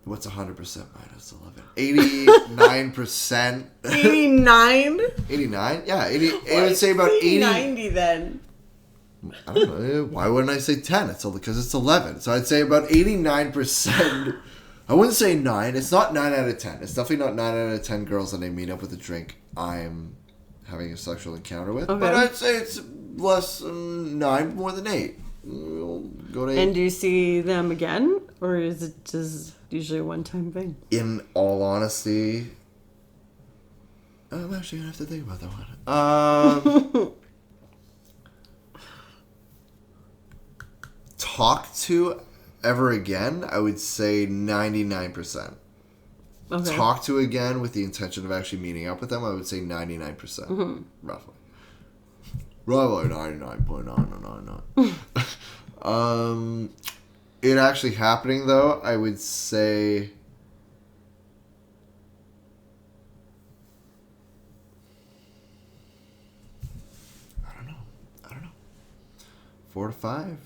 What's 100% minus 11? 89%. 89? 89? Yeah, 80. I would say about 80. 90 then. I don't know. Why wouldn't I say 10? It's only because it's 11. So I'd say about 89%. I wouldn't say 9. It's not 9 out of 10. It's definitely not 9 out of 10 girls that I meet up with a drink I'm having a sexual encounter with. Okay. But I'd say it's less than 9, more than 8. We'll go to 8. And do you see them again? Or is it just usually a one-time thing? In all honesty, I'm actually going to have to think about that one. Talk to ever again, I would say 99%. Okay. Talk to again with the intention of actually meeting up with them, I would say 99%. Roughly. Roughly 99.999. It actually happening, though, I would say... I don't know. 4 to 5?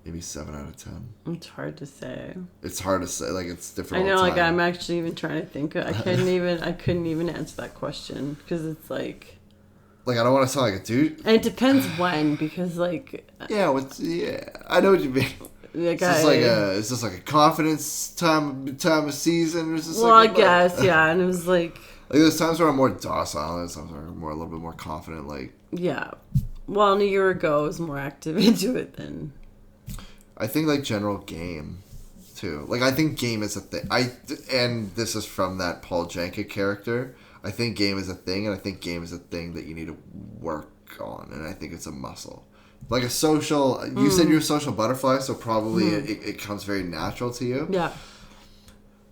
Maybe 7 out of 10. It's hard to say. It's hard to say. Like, it's different. I know. Like, I'm actually even trying to think. I couldn't even answer that question because it's like. Like, I don't want to sound like a dude. And it depends when, because like. Yeah. I know what you mean. Like is this like a confidence time of season? Or is this well, like I guess, yeah. And it was like there's times where I'm more docile, and times where I'm a little bit more confident. Like, yeah. Well, and a year ago, I was more active into it than. I think like general game, too. Like I think game is a thing. And this is from that Paul Janka character. I think game is a thing, and I think game is a thing that you need to work on, and I think it's a muscle. Like a social, you said you're a social butterfly, so probably it comes very natural to you. Yeah.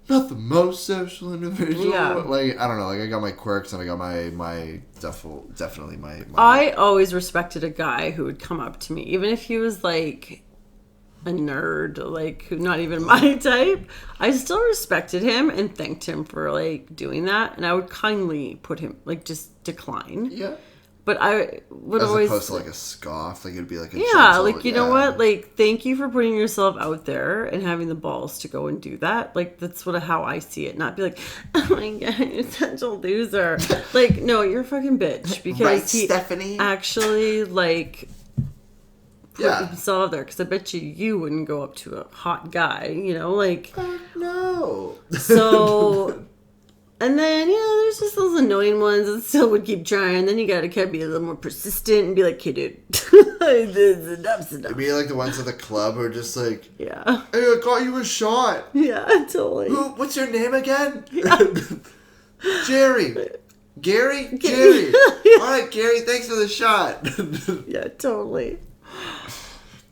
Not the most social individual. Yeah. Like, I don't know, like I got my quirks and I got my definitely my I always respected a guy who would come up to me, even if he was like a nerd, like who not even my type. I still respected him and thanked him for like doing that, and I would kindly put him like just decline. Yeah. But I would As always opposed to like a scoff, like it'd be like a yeah, gentle, like you know what, like thank you for putting yourself out there and having the balls to go and do that. Like that's how I see it. Not be like, oh my god, you're such a loser. Like no, you're a fucking bitch because right, he Stephanie? actually like put himself out there. Because I bet you wouldn't go up to a hot guy, you know, like no. so. And then, there's just those annoying ones that still would keep trying. Then you gotta kind of be a little more persistent and be like, hey, dude, enough's enough. It'd be like the ones at the club who are just like, yeah. Hey, I got you a shot. Yeah, totally. What's your name again? Yeah. Jerry. Gary? Jerry. All right, Gary, thanks for the shot. Yeah, totally.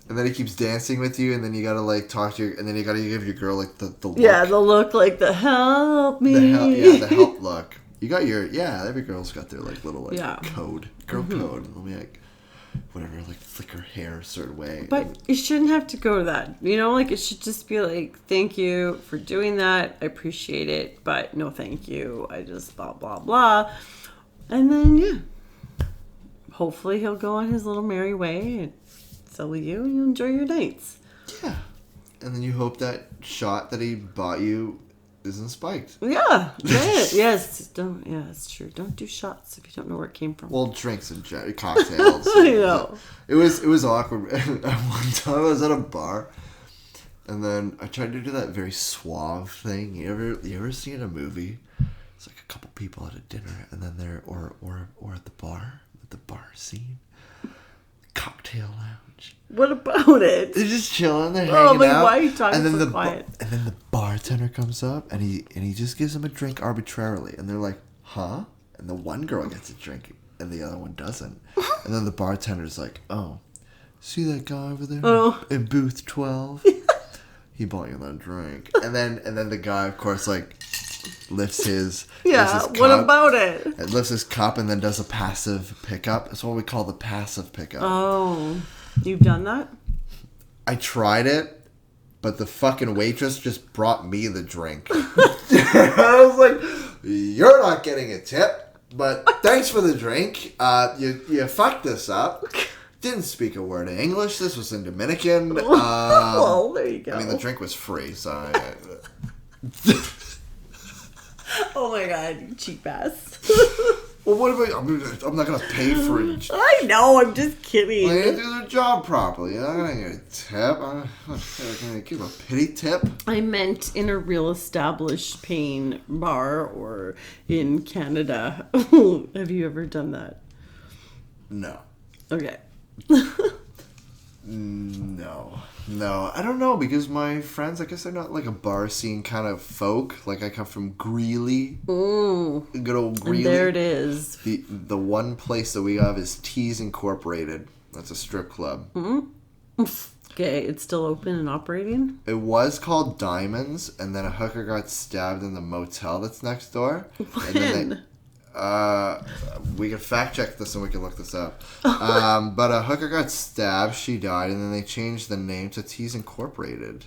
And then he keeps dancing with you, and then you gotta like talk to your, and then you gotta give your girl like the look. Yeah, the look, like the help me. The help look. You got your every girl's got their like little like code, girl code. It'll be like whatever, like flick her hair a certain way. But you shouldn't have to go to that. You know, like it should just be like, thank you for doing that. I appreciate it, but no, thank you. I just blah blah blah, and then hopefully he'll go on his little merry way and. So will you, and you enjoy your nights. Yeah. And then you hope that shot that he bought you isn't spiked. Yeah. Yes. Don't. Yeah, it's true. Don't do shots if you don't know where it came from. Well, drinks and cocktails. I know. It was awkward. At one time I was at a bar, and then I tried to do that very suave thing. You ever seen a movie? It's like a couple people at a dinner, and then they're or at the bar scene, cocktail lounge. What about it? They're just chilling. They're hanging out. Why are you talking and then so quiet? And then the bartender comes up and he just gives them a drink arbitrarily, and they're like, "Huh?" And the one girl gets a drink and the other one doesn't. And then the bartender's like, "Oh, see that guy over there in booth 12? He bought you that drink." And then the guy, of course, like lifts his cup, what about it? And lifts his cup and then does a passive pickup. That's what we call the passive pickup. Oh. You've done that? I tried it, but the fucking waitress just brought me the drink. I was like, "You're not getting a tip, but thanks for the drink. You fucked this up. Didn't speak a word of English. This was in Dominican. Well, there you go. I mean, the drink was free, so Oh my god, you cheap ass. Well, what about I'm not going to pay for it. I know, I'm just kidding. They didn't do their job properly. I'm not going to get a tip. I'm going to give a pity tip. I meant in a real established paying bar or in Canada. Have you ever done that? No. Okay. No, I don't know, because my friends, I guess they're not like a bar scene kind of folk. Like I come from Greeley. Ooh. Good old Greeley. And there it is. The one place that we have is Teas Incorporated. That's a strip club. Mm-hmm. Okay, it's still open and operating? It was called Diamonds, and then a hooker got stabbed in the motel that's next door. When? And then we can fact check this and we can look this up. But a hooker got stabbed, she died, and then they changed the name to Teas Incorporated.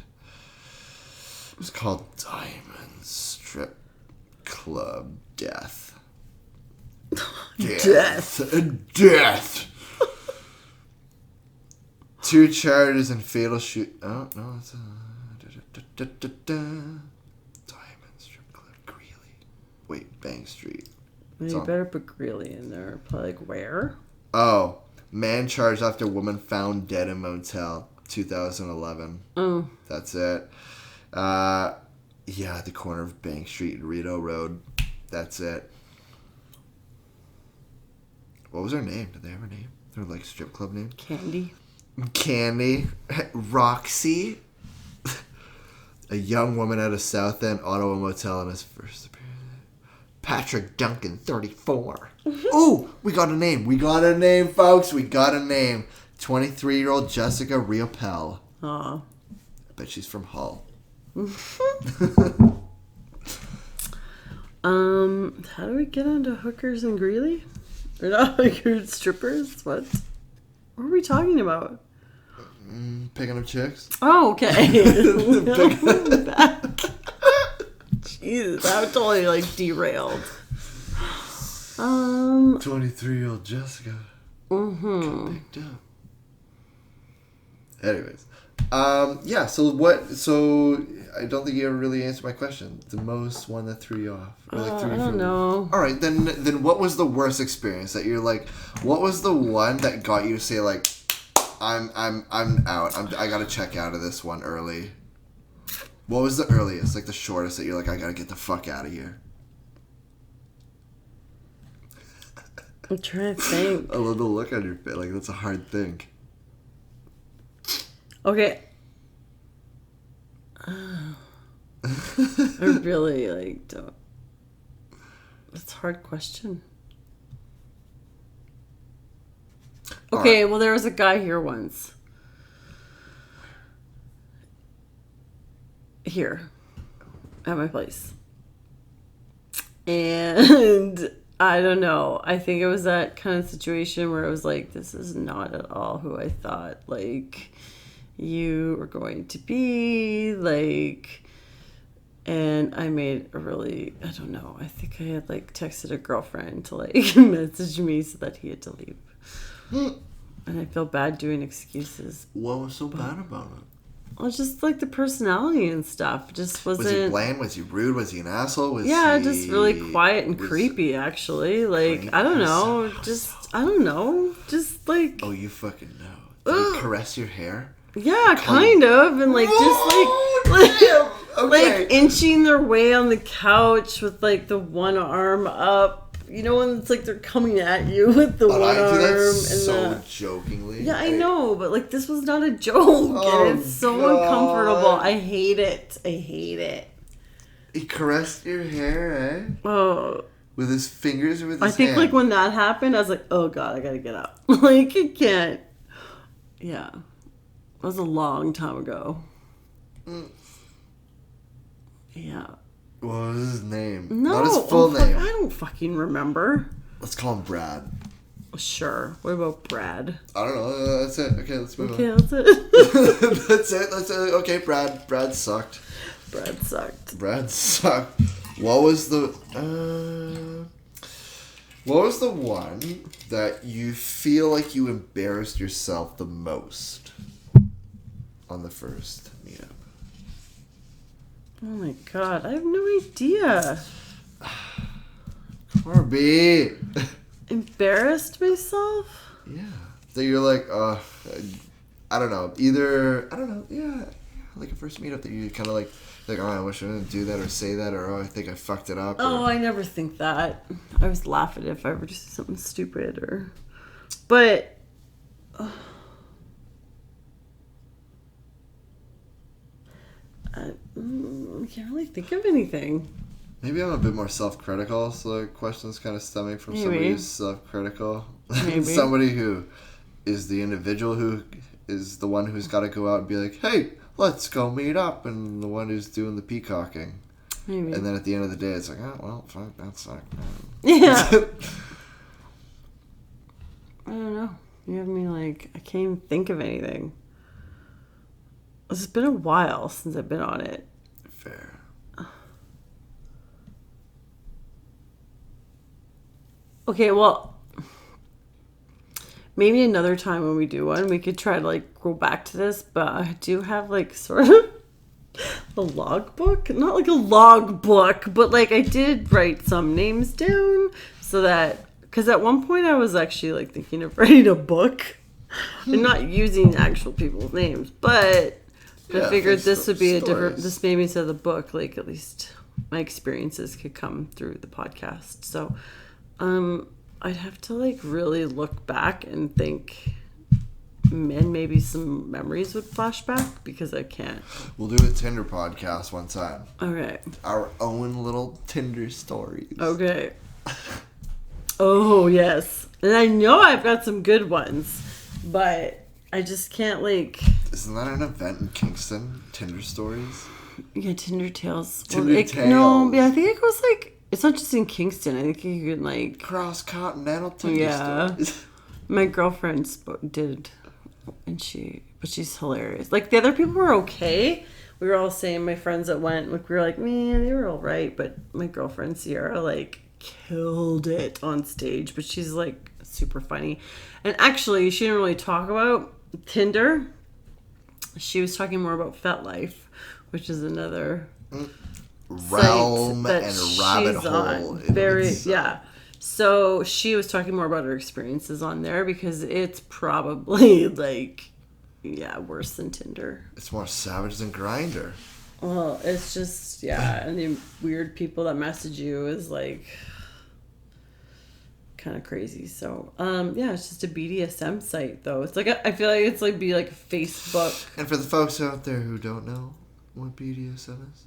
It was called Diamonds Strip Club Death. Death. 2 charges and fatal shoot. Oh no, it's Diamond Strip Club Greeley. Wait, Bank Street. You better put Greeley in there. Probably like where? Oh, man charged after woman found dead in motel. 2011. Oh. That's it. Yeah, at the corner of Bank Street and Rideau Road. That's it. What was her name? Did they have her name? Their like strip club name? Candy. Roxy. A young woman at a South End Ottawa motel in his first appearance. Patrick Duncan, 34. Ooh, we got a name. We got a name, folks. We got a name. 23-year-old Jessica Riopel. Aw. I bet she's from Hull. How do we get onto hookers and Greeley? Or not hookers, strippers? What were we talking about? Picking up chicks. Oh, okay. Back. Jesus, I'm totally like derailed. 23-year-old Jessica. Picked up. Anyways. Yeah, so I don't think you ever really answered my question. The most one that threw you off. Or like I don't know. All right, then what was the worst experience that you're like, what was the one that got you to say like, I'm out. I got to check out of this one early. What was the earliest, like the shortest that you're like, I got to get the fuck out of here? I'm trying to think. I love the look on your face. Like, that's a hard thing. Okay. I really, like, don't. That's a hard question. Okay, well, there was a guy here once. Here. At my place. And I don't know. I think it was that kind of situation where it was like, this is not at all who I thought, like, you were going to be, like, and I made a really, I don't know, I think I had, like, texted a girlfriend to, like, message me so that he had to leave. And I feel bad doing excuses. What was so bad about it? Well, just, like, the personality and stuff. Just wasn't... Was he bland? Was he rude? Was he an asshole? Just really quiet and creepy, actually. Like, I don't know. I don't know. Just, like... Oh, you fucking know. Did he caress your hair? Yeah, kind of. And, like, like inching their way on the couch with, like, the one arm up. You know when it's like they're coming at you with the one arm. I do that so jokingly. Yeah, I know, but like this was not a joke, and it's so uncomfortable. I hate it. He caressed your hair, eh? Oh. With his fingers or with his I think hand? like when that happened, I was like, oh god, I gotta get up. Like I can't. Yeah, it was a long time ago. Yeah. What was his name? No, not his full name. I don't fucking remember. Let's call him Brad. Sure. What about Brad? I don't know. That's it. Okay, let's move on. Okay, that's it. That's it. Okay, Brad. Brad sucked. What was the one that you feel like you embarrassed yourself the most on the first meetup? Oh my god, I have no idea. Corby. Embarrassed myself? Yeah. So you're like, I don't know. Either, I don't know, yeah. Like a first meetup that you kind of like, oh, I wish I didn't do that or say that, or oh, I think I fucked it up. Oh, I never think that. I always laugh at it if I ever do something stupid or. But. I can't really think of anything. Maybe I'm a bit more self-critical, so the question's kind of stemming from somebody who's self-critical. Somebody who is the individual who is the one who's got to go out and be like, hey, let's go meet up, and the one who's doing the peacocking. Maybe. And then at the end of the day, it's like, oh, well, fuck, that sucked, man. Yeah. I don't know. You have me like, I can't even think of anything. It's been a while since I've been on it. Fair. Okay, well, maybe another time when we do one, we could try to like go back to this, but I do have like sort of a logbook. Not like a logbook, but like I did write some names down so that, because at one point I was actually like thinking of writing a book. I'm not using actual people's names, but I figured this would be stories. this made me into the book, like at least my experiences could come through the podcast. So, I'd have to like really look back and think, and maybe some memories would flash back because I can't. We'll do a Tinder podcast one time. Okay. Our own little Tinder stories. Okay. Oh, yes. And I know I've got some good ones, but I just can't, like... Isn't that an event in Kingston? Tinder stories? Yeah, Tinder Tales. Tinder like, Tales. No, yeah, I think it goes, like... It's not just in Kingston. I think you can, like... Cross-continental Tinder stories. My girlfriend did, and she's hilarious. Like, the other people were okay. We were all saying, my friends that went, like, we were like, man, they were all right. But my girlfriend, Sierra, like... killed it on stage, but she's like super funny. And actually, she didn't really talk about Tinder. She was talking more about FetLife, which is another realm site that and rabbit she's hole. on. Very, yeah. So she was talking more about her experiences on there because it's probably like, yeah, worse than Tinder. It's more savage than Grindr. Well, it's just, yeah, and the weird people that message you is like kind of crazy. So, yeah, it's just a BDSM site though. It's like I feel like it's like be like Facebook. And for the folks out there who don't know what BDSM is,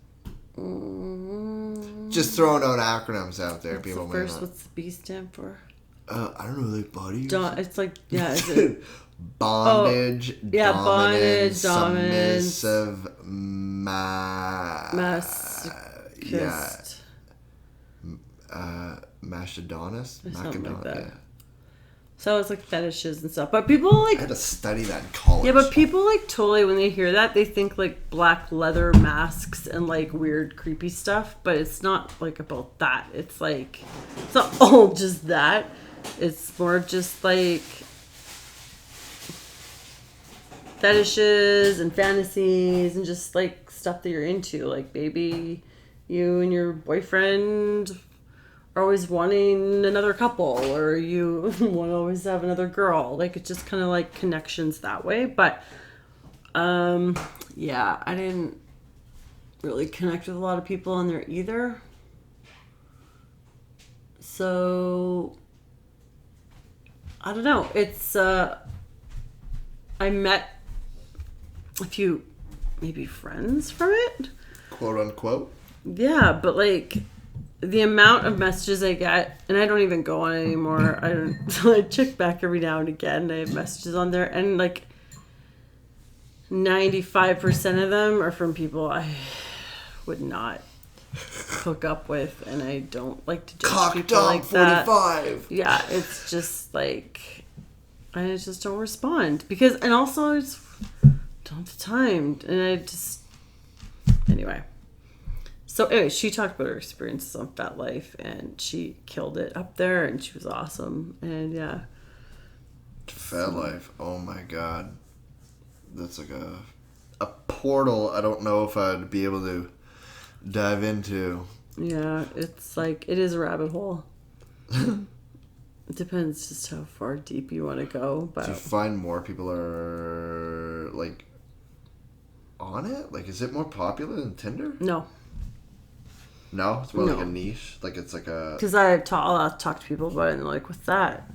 just throwing out acronyms out there. People the may first, not. what's the B stand for? I don't know, like body. It's like, yeah, is it? Bondage, yeah, dominance, dominance, submissive, masochist. Mastodonist? Something like that. Yeah. So it's like fetishes and stuff. But people like... I had to study that in college. Yeah, but people like totally, when they hear that, they think like black leather masks and like weird creepy stuff. But it's not like about that. It's like, it's not all just that. It's more just like fetishes and fantasies and just like stuff that you're into. Like maybe you and your boyfriend are always wanting another couple, or you want to always have another girl. Like it's just kind of like connections that way. But yeah, I didn't really connect with a lot of people on there either. So I don't know. It's I met a few maybe friends from it. Quote unquote. Yeah, but like the amount of messages I get, and I don't even go on it anymore. I check back every now and again. I have messages on there, and like 95% of them are from people I would not hook up with, and I don't like to judge Cock people dog like that. 45. Yeah, it's just like I just don't respond because, and also I just don't have the time, and I just anyway. So anyway, she talked about her experiences on FetLife, and she killed it up there, and she was awesome, and yeah. FetLife, oh my god, that's like a portal. I don't know if I'd be able to dive into. Yeah, it's like it is a rabbit hole. It depends just how far deep you want to go, but do you find more people are like on it? Like, is it more popular than Tinder? no. No, it's more like No. a niche. Like it's like a. Because I'll talk to people about it, and they're like, "What's that?"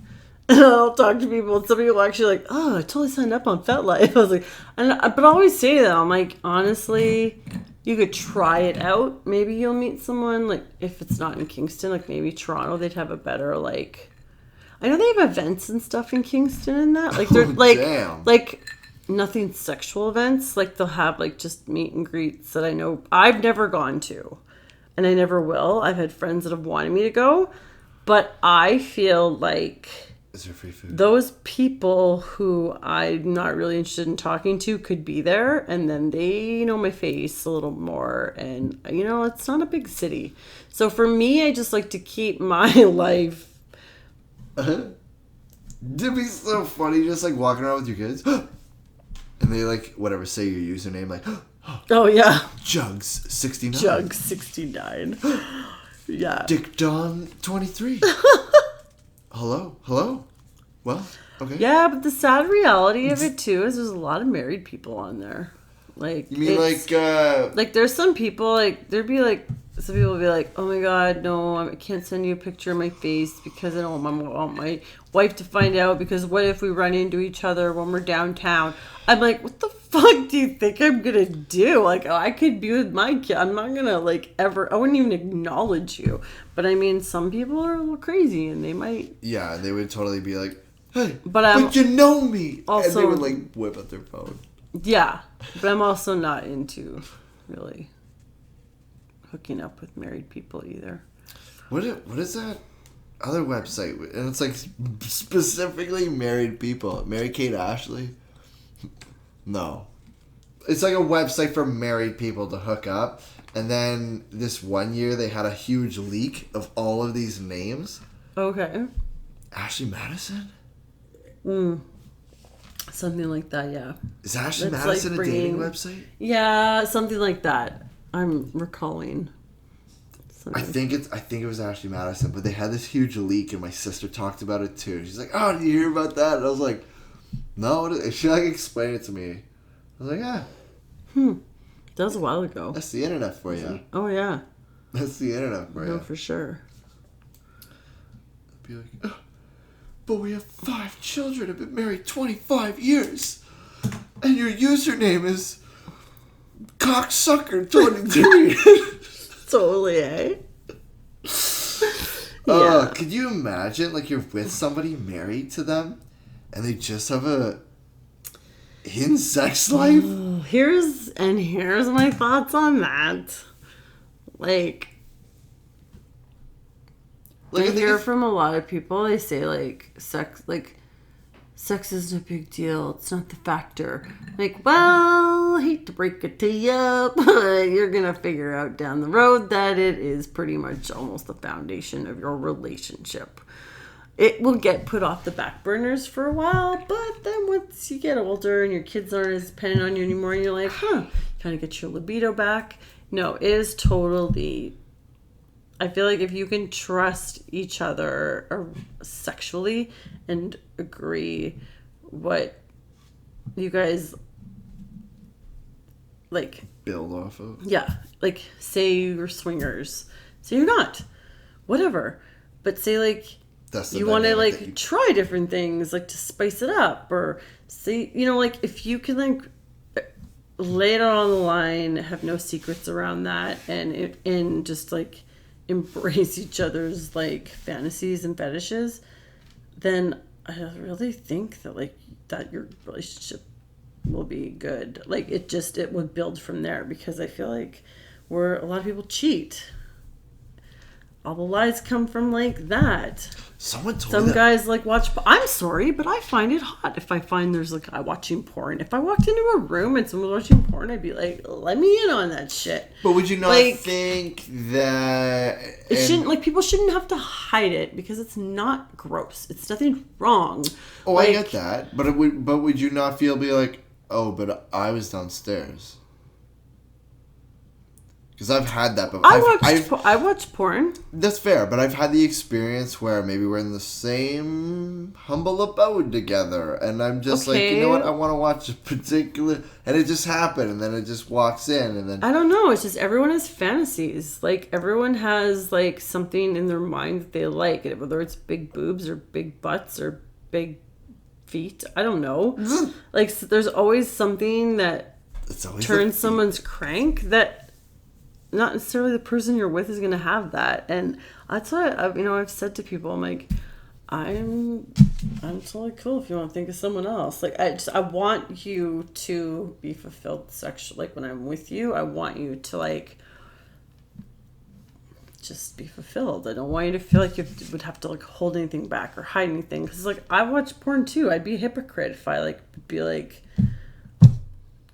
And I'll talk to people, and some people are actually like, "Oh, I totally signed up on FetLife." I was like, but I always say that I'm like, honestly, you could try it out. Maybe you'll meet someone. Like if it's not in Kingston, like maybe Toronto, they'd have a better like. I know they have events and stuff in Kingston and that. Like they're like nothing sexual events. Like they'll have like just meet and greets that I know I've never gone to. And I never will. I've had friends that have wanted me to go. But I feel like Is there free food? those people who I'm not really interested in talking to could be there. And then they know my face a little more. And, you know, it's not a big city. So for me, I just like to keep my life. It'd be so funny just like walking around with your kids. And they like, whatever, say your username, like... Oh, yeah. Jugs 69. Jug 69. Yeah. Dick Don 23. Hello. Well, Okay. Yeah, but the sad reality of it too is there's a lot of married people on there. Like, You mean like there's some people, like, there'd be like, some people would be like, oh my god, no, I can't send you a picture of my face because I don't want my wife to find out, because what if we run into each other when we're downtown? I'm like, what the fuck do you think I'm gonna do? Like, I could be with my kid. I'm not gonna, like, ever, I wouldn't even acknowledge you. But I mean, some people are a little crazy and they might. Yeah, they would totally be like, hey, but you know me. Also, and they would, like, whip out their phone. Yeah, but I'm also not into really hooking up with married people either. What is that other website? And it's like specifically married people. Mary-Kate Ashley? No. It's like a website for married people to hook up. And then this one year they had a huge leak of all of these names. Okay. Ashley Madison? Something like that, yeah. Is Ashley That's Madison like a dating website? Yeah, something like that. I'm recalling. I think it was Ashley Madison, but they had this huge leak, and my sister talked about it too. She's like, "Oh, did you hear about that?" And I was like, "No." She like explained it to me. I was like, "Yeah." That was a while ago. That's the internet for you. Oh yeah. That's the internet for you. No, for sure. Be like, oh, but we have 5 children. I've been married 25 years, and your username is cocksucker23. Totally, eh? Yeah. Could you imagine, like, you're with somebody married to them, and they just have a hidden sex life? Here's my thoughts on that. Like I hear from a lot of people, they say, like, sex isn't a big deal. It's not the factor. Like, well, I hate to break it to you, but you're going to figure out down the road that it is pretty much almost the foundation of your relationship. It will get put off the back burners for a while, but then once you get older and your kids aren't as dependent on you anymore, and you're like, kind of get your libido back. No, it is totally... I feel like if you can trust each other sexually and agree what you guys like build off of. Yeah, like say you're swingers, say you're not, whatever, but say like you want to like try different things, like to spice it up, or say, you know, like if you can like lay it out on the line, have no secrets around that, and just like embrace each other's like fantasies and fetishes, then I really think that like that your relationship will be good. Like it would build from there, because I feel like where a lot of people cheat, all the lies come from like that. Someone told Some me that. guys like watch. I'm sorry, but I find it hot if I find there's like a guy watching porn. If I walked into a room and someone was watching porn, I'd be like, let me in on that shit. But would you not like, think that it shouldn't, like, people shouldn't have to hide it because it's not gross. It's nothing wrong. Oh, like, I get that, but would you not feel be like, oh, but I was downstairs? Because I've had that before. I watch porn. That's fair, but I've had the experience where maybe we're in the same humble abode together, and I'm just like, you know what, I want to watch a particular, and it just happened, and then it just walks in, and then... I don't know, it's just everyone has fantasies. Like, everyone has, like, something in their mind that they like, whether it's big boobs or big butts or big feet. I don't know. Like, so there's always something that turns someone's crank that... Not necessarily the person you're with is going to have that. And that's why, I've said to people, I'm like, I'm totally cool if you want to think of someone else. Like, I want you to be fulfilled sexually. Like, when I'm with you, I want you to, like, just be fulfilled. I don't want you to feel like you would have to, like, hold anything back or hide anything. Because, like, I watch porn, too. I'd be a hypocrite if I, like, be, like...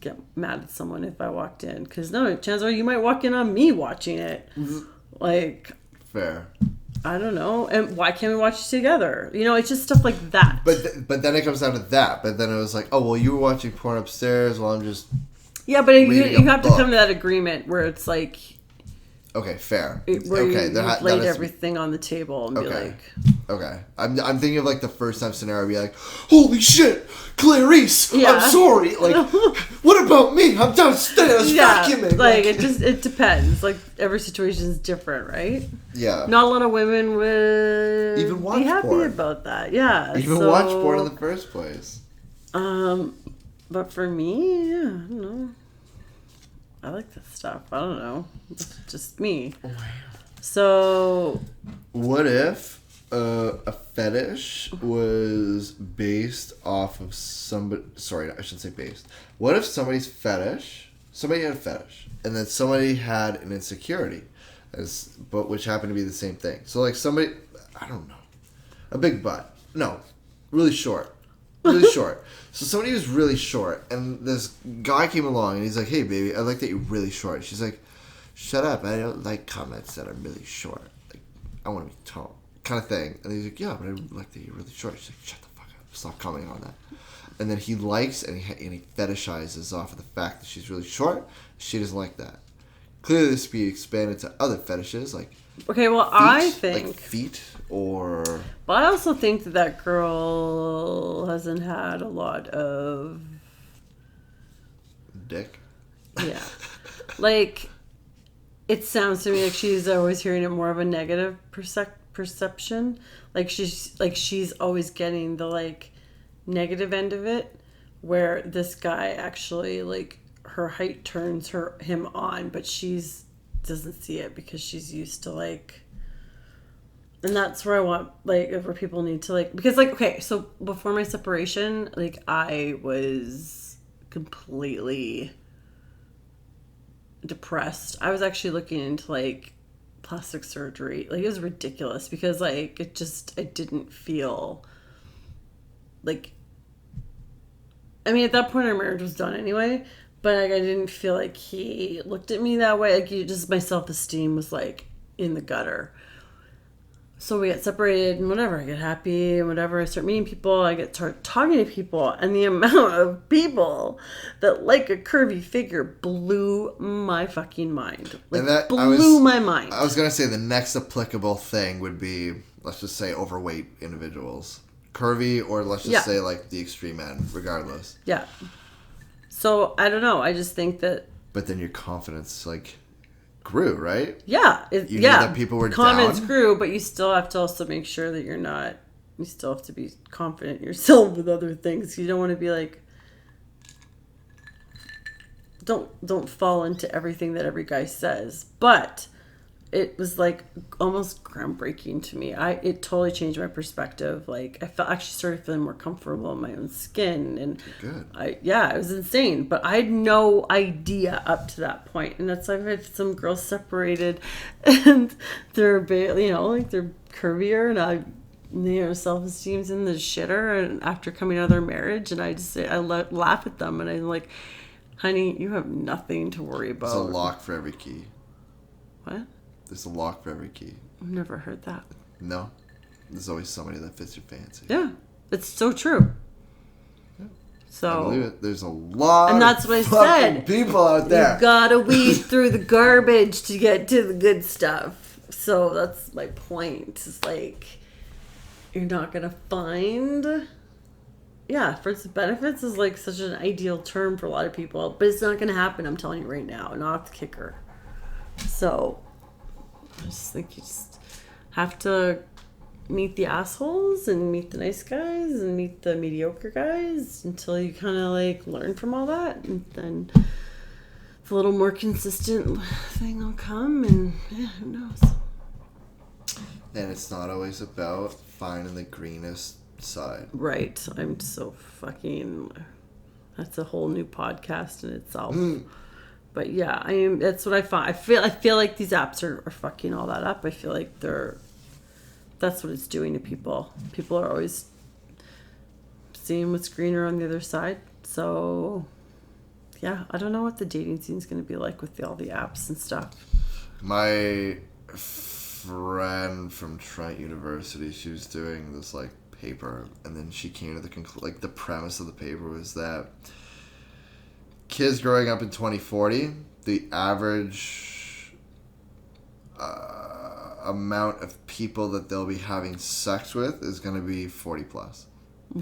get mad at someone if I walked in, because no, chances are you might walk in on me watching it. Like, fair. I don't know, and why can't we watch it together? You know, it's just stuff like that. But then it comes down to that. But then it was like, oh well, you were watching porn upstairs while I'm just but you have to come to that agreement where it's like, okay, fair. Where you laid everything on the table and be like, Okay. I'm thinking of like the first time scenario, be like, holy shit, Clarice, Yeah. I'm sorry. Like, what about me? I'm downstairs vacuuming. Like it depends. Like every situation is different, right? Yeah. Not a lot of women would Even watch be happy porn. about that. Yeah. Even watch porn in the first place. But for me, yeah, I don't know. I like this stuff. I don't know. It's just me. Wow. So, What if a fetish was based off of somebody... Sorry, I shouldn't say based. What if somebody had a fetish, and then somebody had an insecurity, but which happened to be the same thing. So, like, somebody... I don't know. A big butt. No. Really short. Really short. So somebody was really short, and this guy came along, and he's like, hey, baby, I like that you're really short. She's like, shut up. I don't like comments that are really short. Like, I want to be tall. Kind of thing. And he's like, yeah, but I like that you're really short. She's like, shut the fuck up. Stop commenting on that. And then he likes and he fetishizes off of the fact that she's really short. She doesn't like that. Clearly, this could be expanded to other fetishes, like okay, well, feet, I think... like feet, or... But I also think that girl hasn't had a lot of... dick. Yeah. Like, it sounds to me like she's always hearing it more of a negative perception. Like she's always getting the, like, negative end of it, where this guy actually, like, her height turns him on, but doesn't see it because she's used to, like... And that's where I want, like, where people need to, like... Because, like, okay, so before my separation, like, I was completely depressed. I was actually looking into, like, plastic surgery. Like, it was ridiculous because, like, I didn't feel, like... I mean, at that point, our marriage was done anyway, but, like, I didn't feel like he looked at me that way. Like, my self-esteem was, like, in the gutter. So we get separated and whatever. I get happy and whatever. I start meeting people. I start talking to people. And the amount of people that like a curvy figure blew my fucking mind. Like, blew my mind. I was going to say the next applicable thing would be, let's just say, overweight individuals. Curvy, or let's just say, like, the extreme end, regardless. Yeah. So, I don't know. I just think that... But then your confidence, like... grew, right? Yeah. You knew that people were confidence down? grew, but you still have to also make sure that you're not... You still have to be confident in yourself with other things. You don't want to be like... Don't fall into everything that every guy says. But it was, like, almost groundbreaking to me. It totally changed my perspective. Like, I actually started feeling more comfortable in my own skin, and good. It was insane. But I had no idea up to that point, and that's why I've had some girls separated, and they're like they're curvier, and self-esteem's in the shitter, and after coming out of their marriage, and I laugh at them, and I'm like, honey, you have nothing to worry about. There's a lock for every key. What? There's a lock for every key. I've never heard that. No. There's always somebody that fits your fancy. Yeah. It's so true. Yeah. So I believe it. There's a lot and that's of what I fucking said. people out there. You gotta weed through the garbage to get to the good stuff. So that's my point. It's like, you're not gonna find... Yeah, friends with benefits is like such an ideal term for a lot of people. But it's not gonna happen, I'm telling you right now. Not the kicker. So... I just think you just have to meet the assholes and meet the nice guys and meet the mediocre guys until you kind of, like, learn from all that. And then the little more consistent thing will come, and yeah, who knows? And it's not always about finding the greenest side. Right. I'm so fucking... That's a whole new podcast in itself. But yeah, that's what I find. I feel like these apps are fucking all that up. I feel like that's what it's doing to people. People are always seeing what's greener on the other side. So yeah, I don't know what the dating scene is going to be like with all the apps and stuff. My friend from Trent University, she was doing this, like, paper, and then she came to the conclusion, like, the premise of the paper was that kids growing up in 2040, the average amount of people that they'll be having sex with is going to be 40 plus.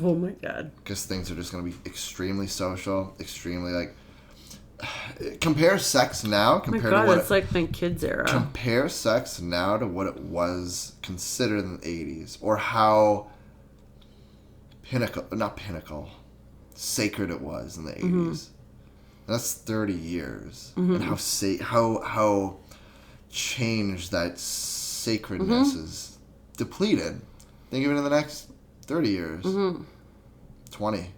Oh my God. Because things are just going to be extremely social, extremely like... Compare sex now compared oh my God, to what... it's like my kids' era. Compare sex now to what it was considered in the 80s. Or how sacred it was in the 80s. Mm-hmm. That's 30 years. And how changed that sacredness is depleted. Think of it in the next 30 years. 20.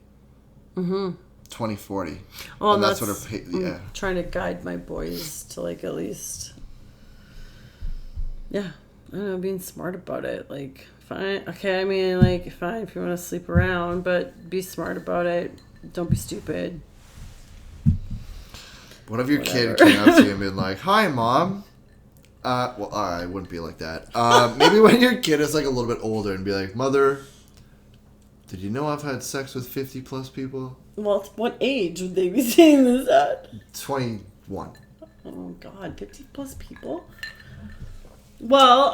2040. Well, and that's what our... trying to guide my boys to, like, at least... Yeah. I don't know, being smart about it. Like, fine. Okay, I mean, like, fine if you want to sleep around, but be smart about it. Don't be stupid. What if your kid came up to you and been like, "Hi, Mom"? Well, I wouldn't be like that. Maybe when your kid is like a little bit older and be like, "Mother, did you know I've had sex with 50 plus people?" Well, what age would they be saying this at? 21. Oh, God, 50 plus people? Well,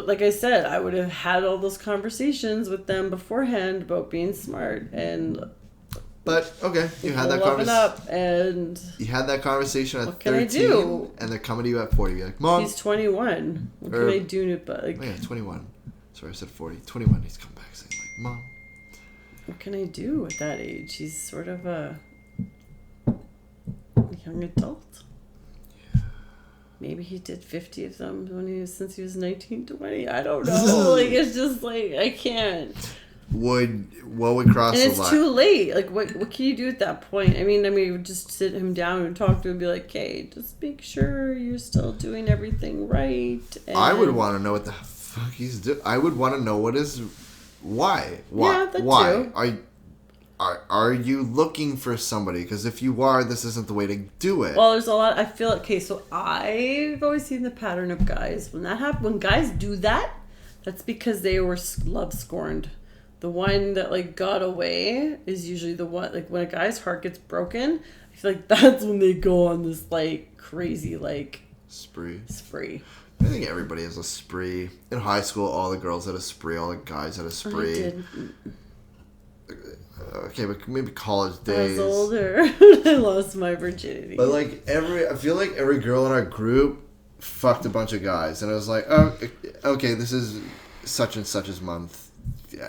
like I said, I would have had all those conversations with them beforehand about being smart and... But, okay, you had that conversation. You had that conversation at 13. What can I do? And they're coming to you at 40. You're like, "Mom." He's 21. What can I do? Like, oh, yeah, 21. Sorry, I said 40. 21. He's come back saying, like, "Mom." What can I do at that age? He's sort of a young adult. Yeah. Maybe he did 50 of them since he was 19, 20. I don't know. Like, it's just like, I can't. What would cross the line? And it's too late. Like, what can you do at that point? I mean, just sit him down and talk to him and be like, "Hey, just make sure you're still doing everything right." And I would want to know what the fuck he's doing. I would want to know what is... Why? Yeah, that why? too. Are you looking for somebody? Because if you are, this isn't the way to do it. Well, there's a lot... I feel... Okay, so I've always seen the pattern of guys. When guys do that, that's because they were love scorned. The one that, like, got away is usually the one, like, when a guy's heart gets broken, I feel like that's when they go on this, like, crazy, like... Spree. I think everybody has a spree. In high school, all the girls had a spree, all the guys had a spree. I did. Okay, but maybe college days. I was older. I lost my virginity. But, like, I feel like every girl in our group fucked a bunch of guys. And I was like, oh, okay, this is such and such's month.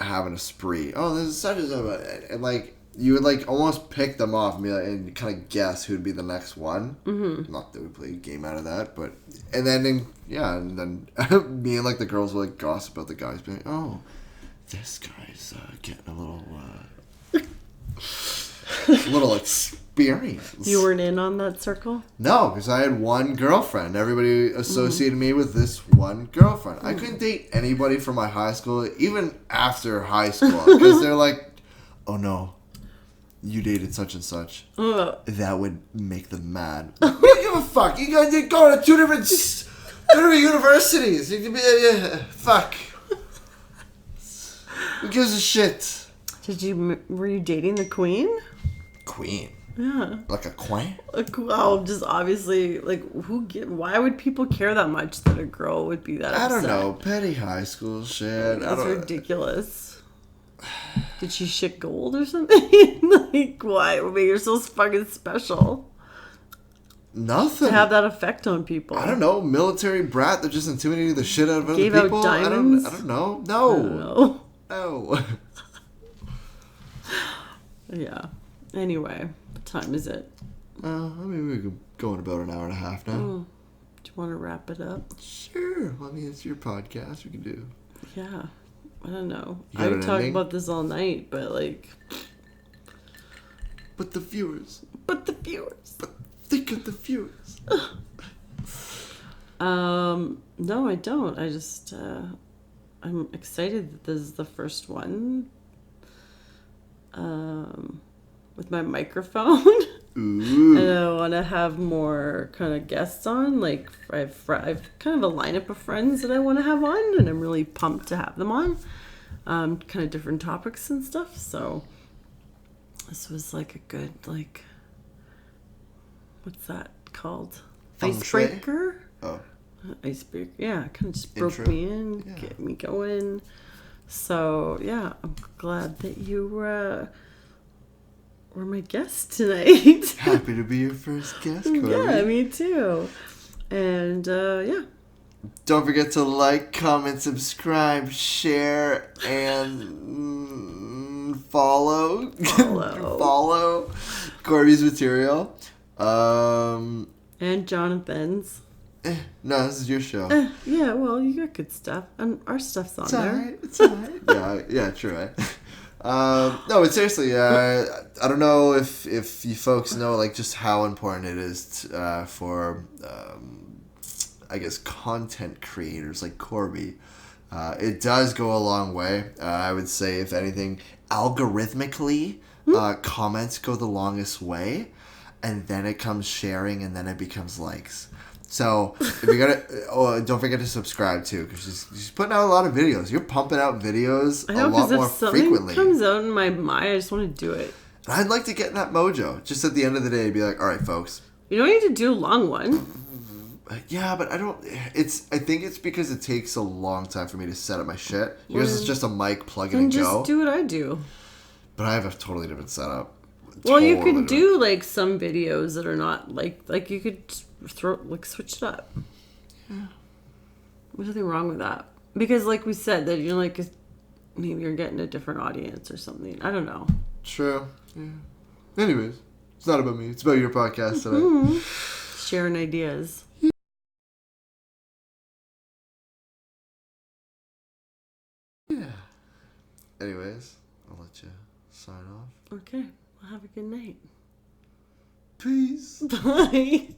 Having a spree. Oh, this is such and such. And like you would like almost pick them off and be like, and kind of guess who'd be the next one. Mm-hmm. Not that we play a game out of that, but and then me and like the girls would like gossip about the guys, being like, "Oh, this guy's getting a little experience." You weren't in on that circle? No, because I had one girlfriend. Everybody associated me with this one girlfriend. I couldn't date anybody from my high school, even after high school, because they're like, "Oh no, you dated such and such." That would make them mad. We don't give a fuck. You guys did go to two different universities. You can be fuck. Who gives a shit? Were you dating the queen? Queen. Yeah. Like a queen? Well, just obviously, like, why would people care that much that a girl would be that upset? I don't know. Petty high school shit. That's ridiculous. Did she shit gold or something? Like, why? What made her so fucking special? Nothing. To have that effect on people. I don't know. Military brat that just intimidated the shit out of other Gave people. Out diamonds? I don't know. No. I don't know. No. Yeah. Anyway, what time is it? I mean, we could go in about an hour and a half now. Do you want to wrap it up? Sure. I mean, it's your podcast. We can do. Yeah. I don't know. I could talk about this all night, but like... But the viewers. But think of the viewers. No, I don't. I just... I'm excited that this is the first one. With my microphone. Ooh. And I want to have more kind of guests on. Like, I've kind of a lineup of friends that I want to have on, and I'm really pumped to have them on. Kind of different topics and stuff. So this was like a good, like, what's that called? Icebreaker? Oh. icebreaker. Yeah, kind of just broke Intro. me in, get me going. So yeah, I'm glad that you were my guest tonight. Happy to be your first guest, Corby. Yeah, me too. And yeah. Don't forget to like, comment, subscribe, share, and follow. Follow Corby's material. And Jonathan's. No, this is your show. Yeah, well, you got good stuff. And our stuff's on It's there. alright. It's alright. Yeah, true, right? No, but seriously, I don't know if you folks know like just how important it is for I guess content creators like Corby. It does go a long way. I would say, if anything, algorithmically, comments go the longest way, and then it comes sharing, and then it becomes likes. So if you gotta, don't forget to subscribe too, because she's putting out a lot of videos. You're pumping out videos I know, a lot more if something frequently. comes out in my mind, I just want to do it. And I'd like to get in that mojo. Just at the end of the day, be like, all right, folks. You don't need to do a long one. Yeah, but I don't. I think it's because it takes a long time for me to set up my shit. Yours is just a mic, plug it, and just go. do what I do. But I have a totally different setup. Well, you could do like some videos that are not like you could switch it up. Yeah. There's nothing wrong with that, because like we said, that you're like maybe you're getting a different audience or something. I don't know. True. Yeah. Anyways, it's not about me. It's about your podcast today. Mm-hmm. Sharing ideas. Yeah. Anyways, I'll let you sign off. Okay. Well, have a good night. Peace. Bye.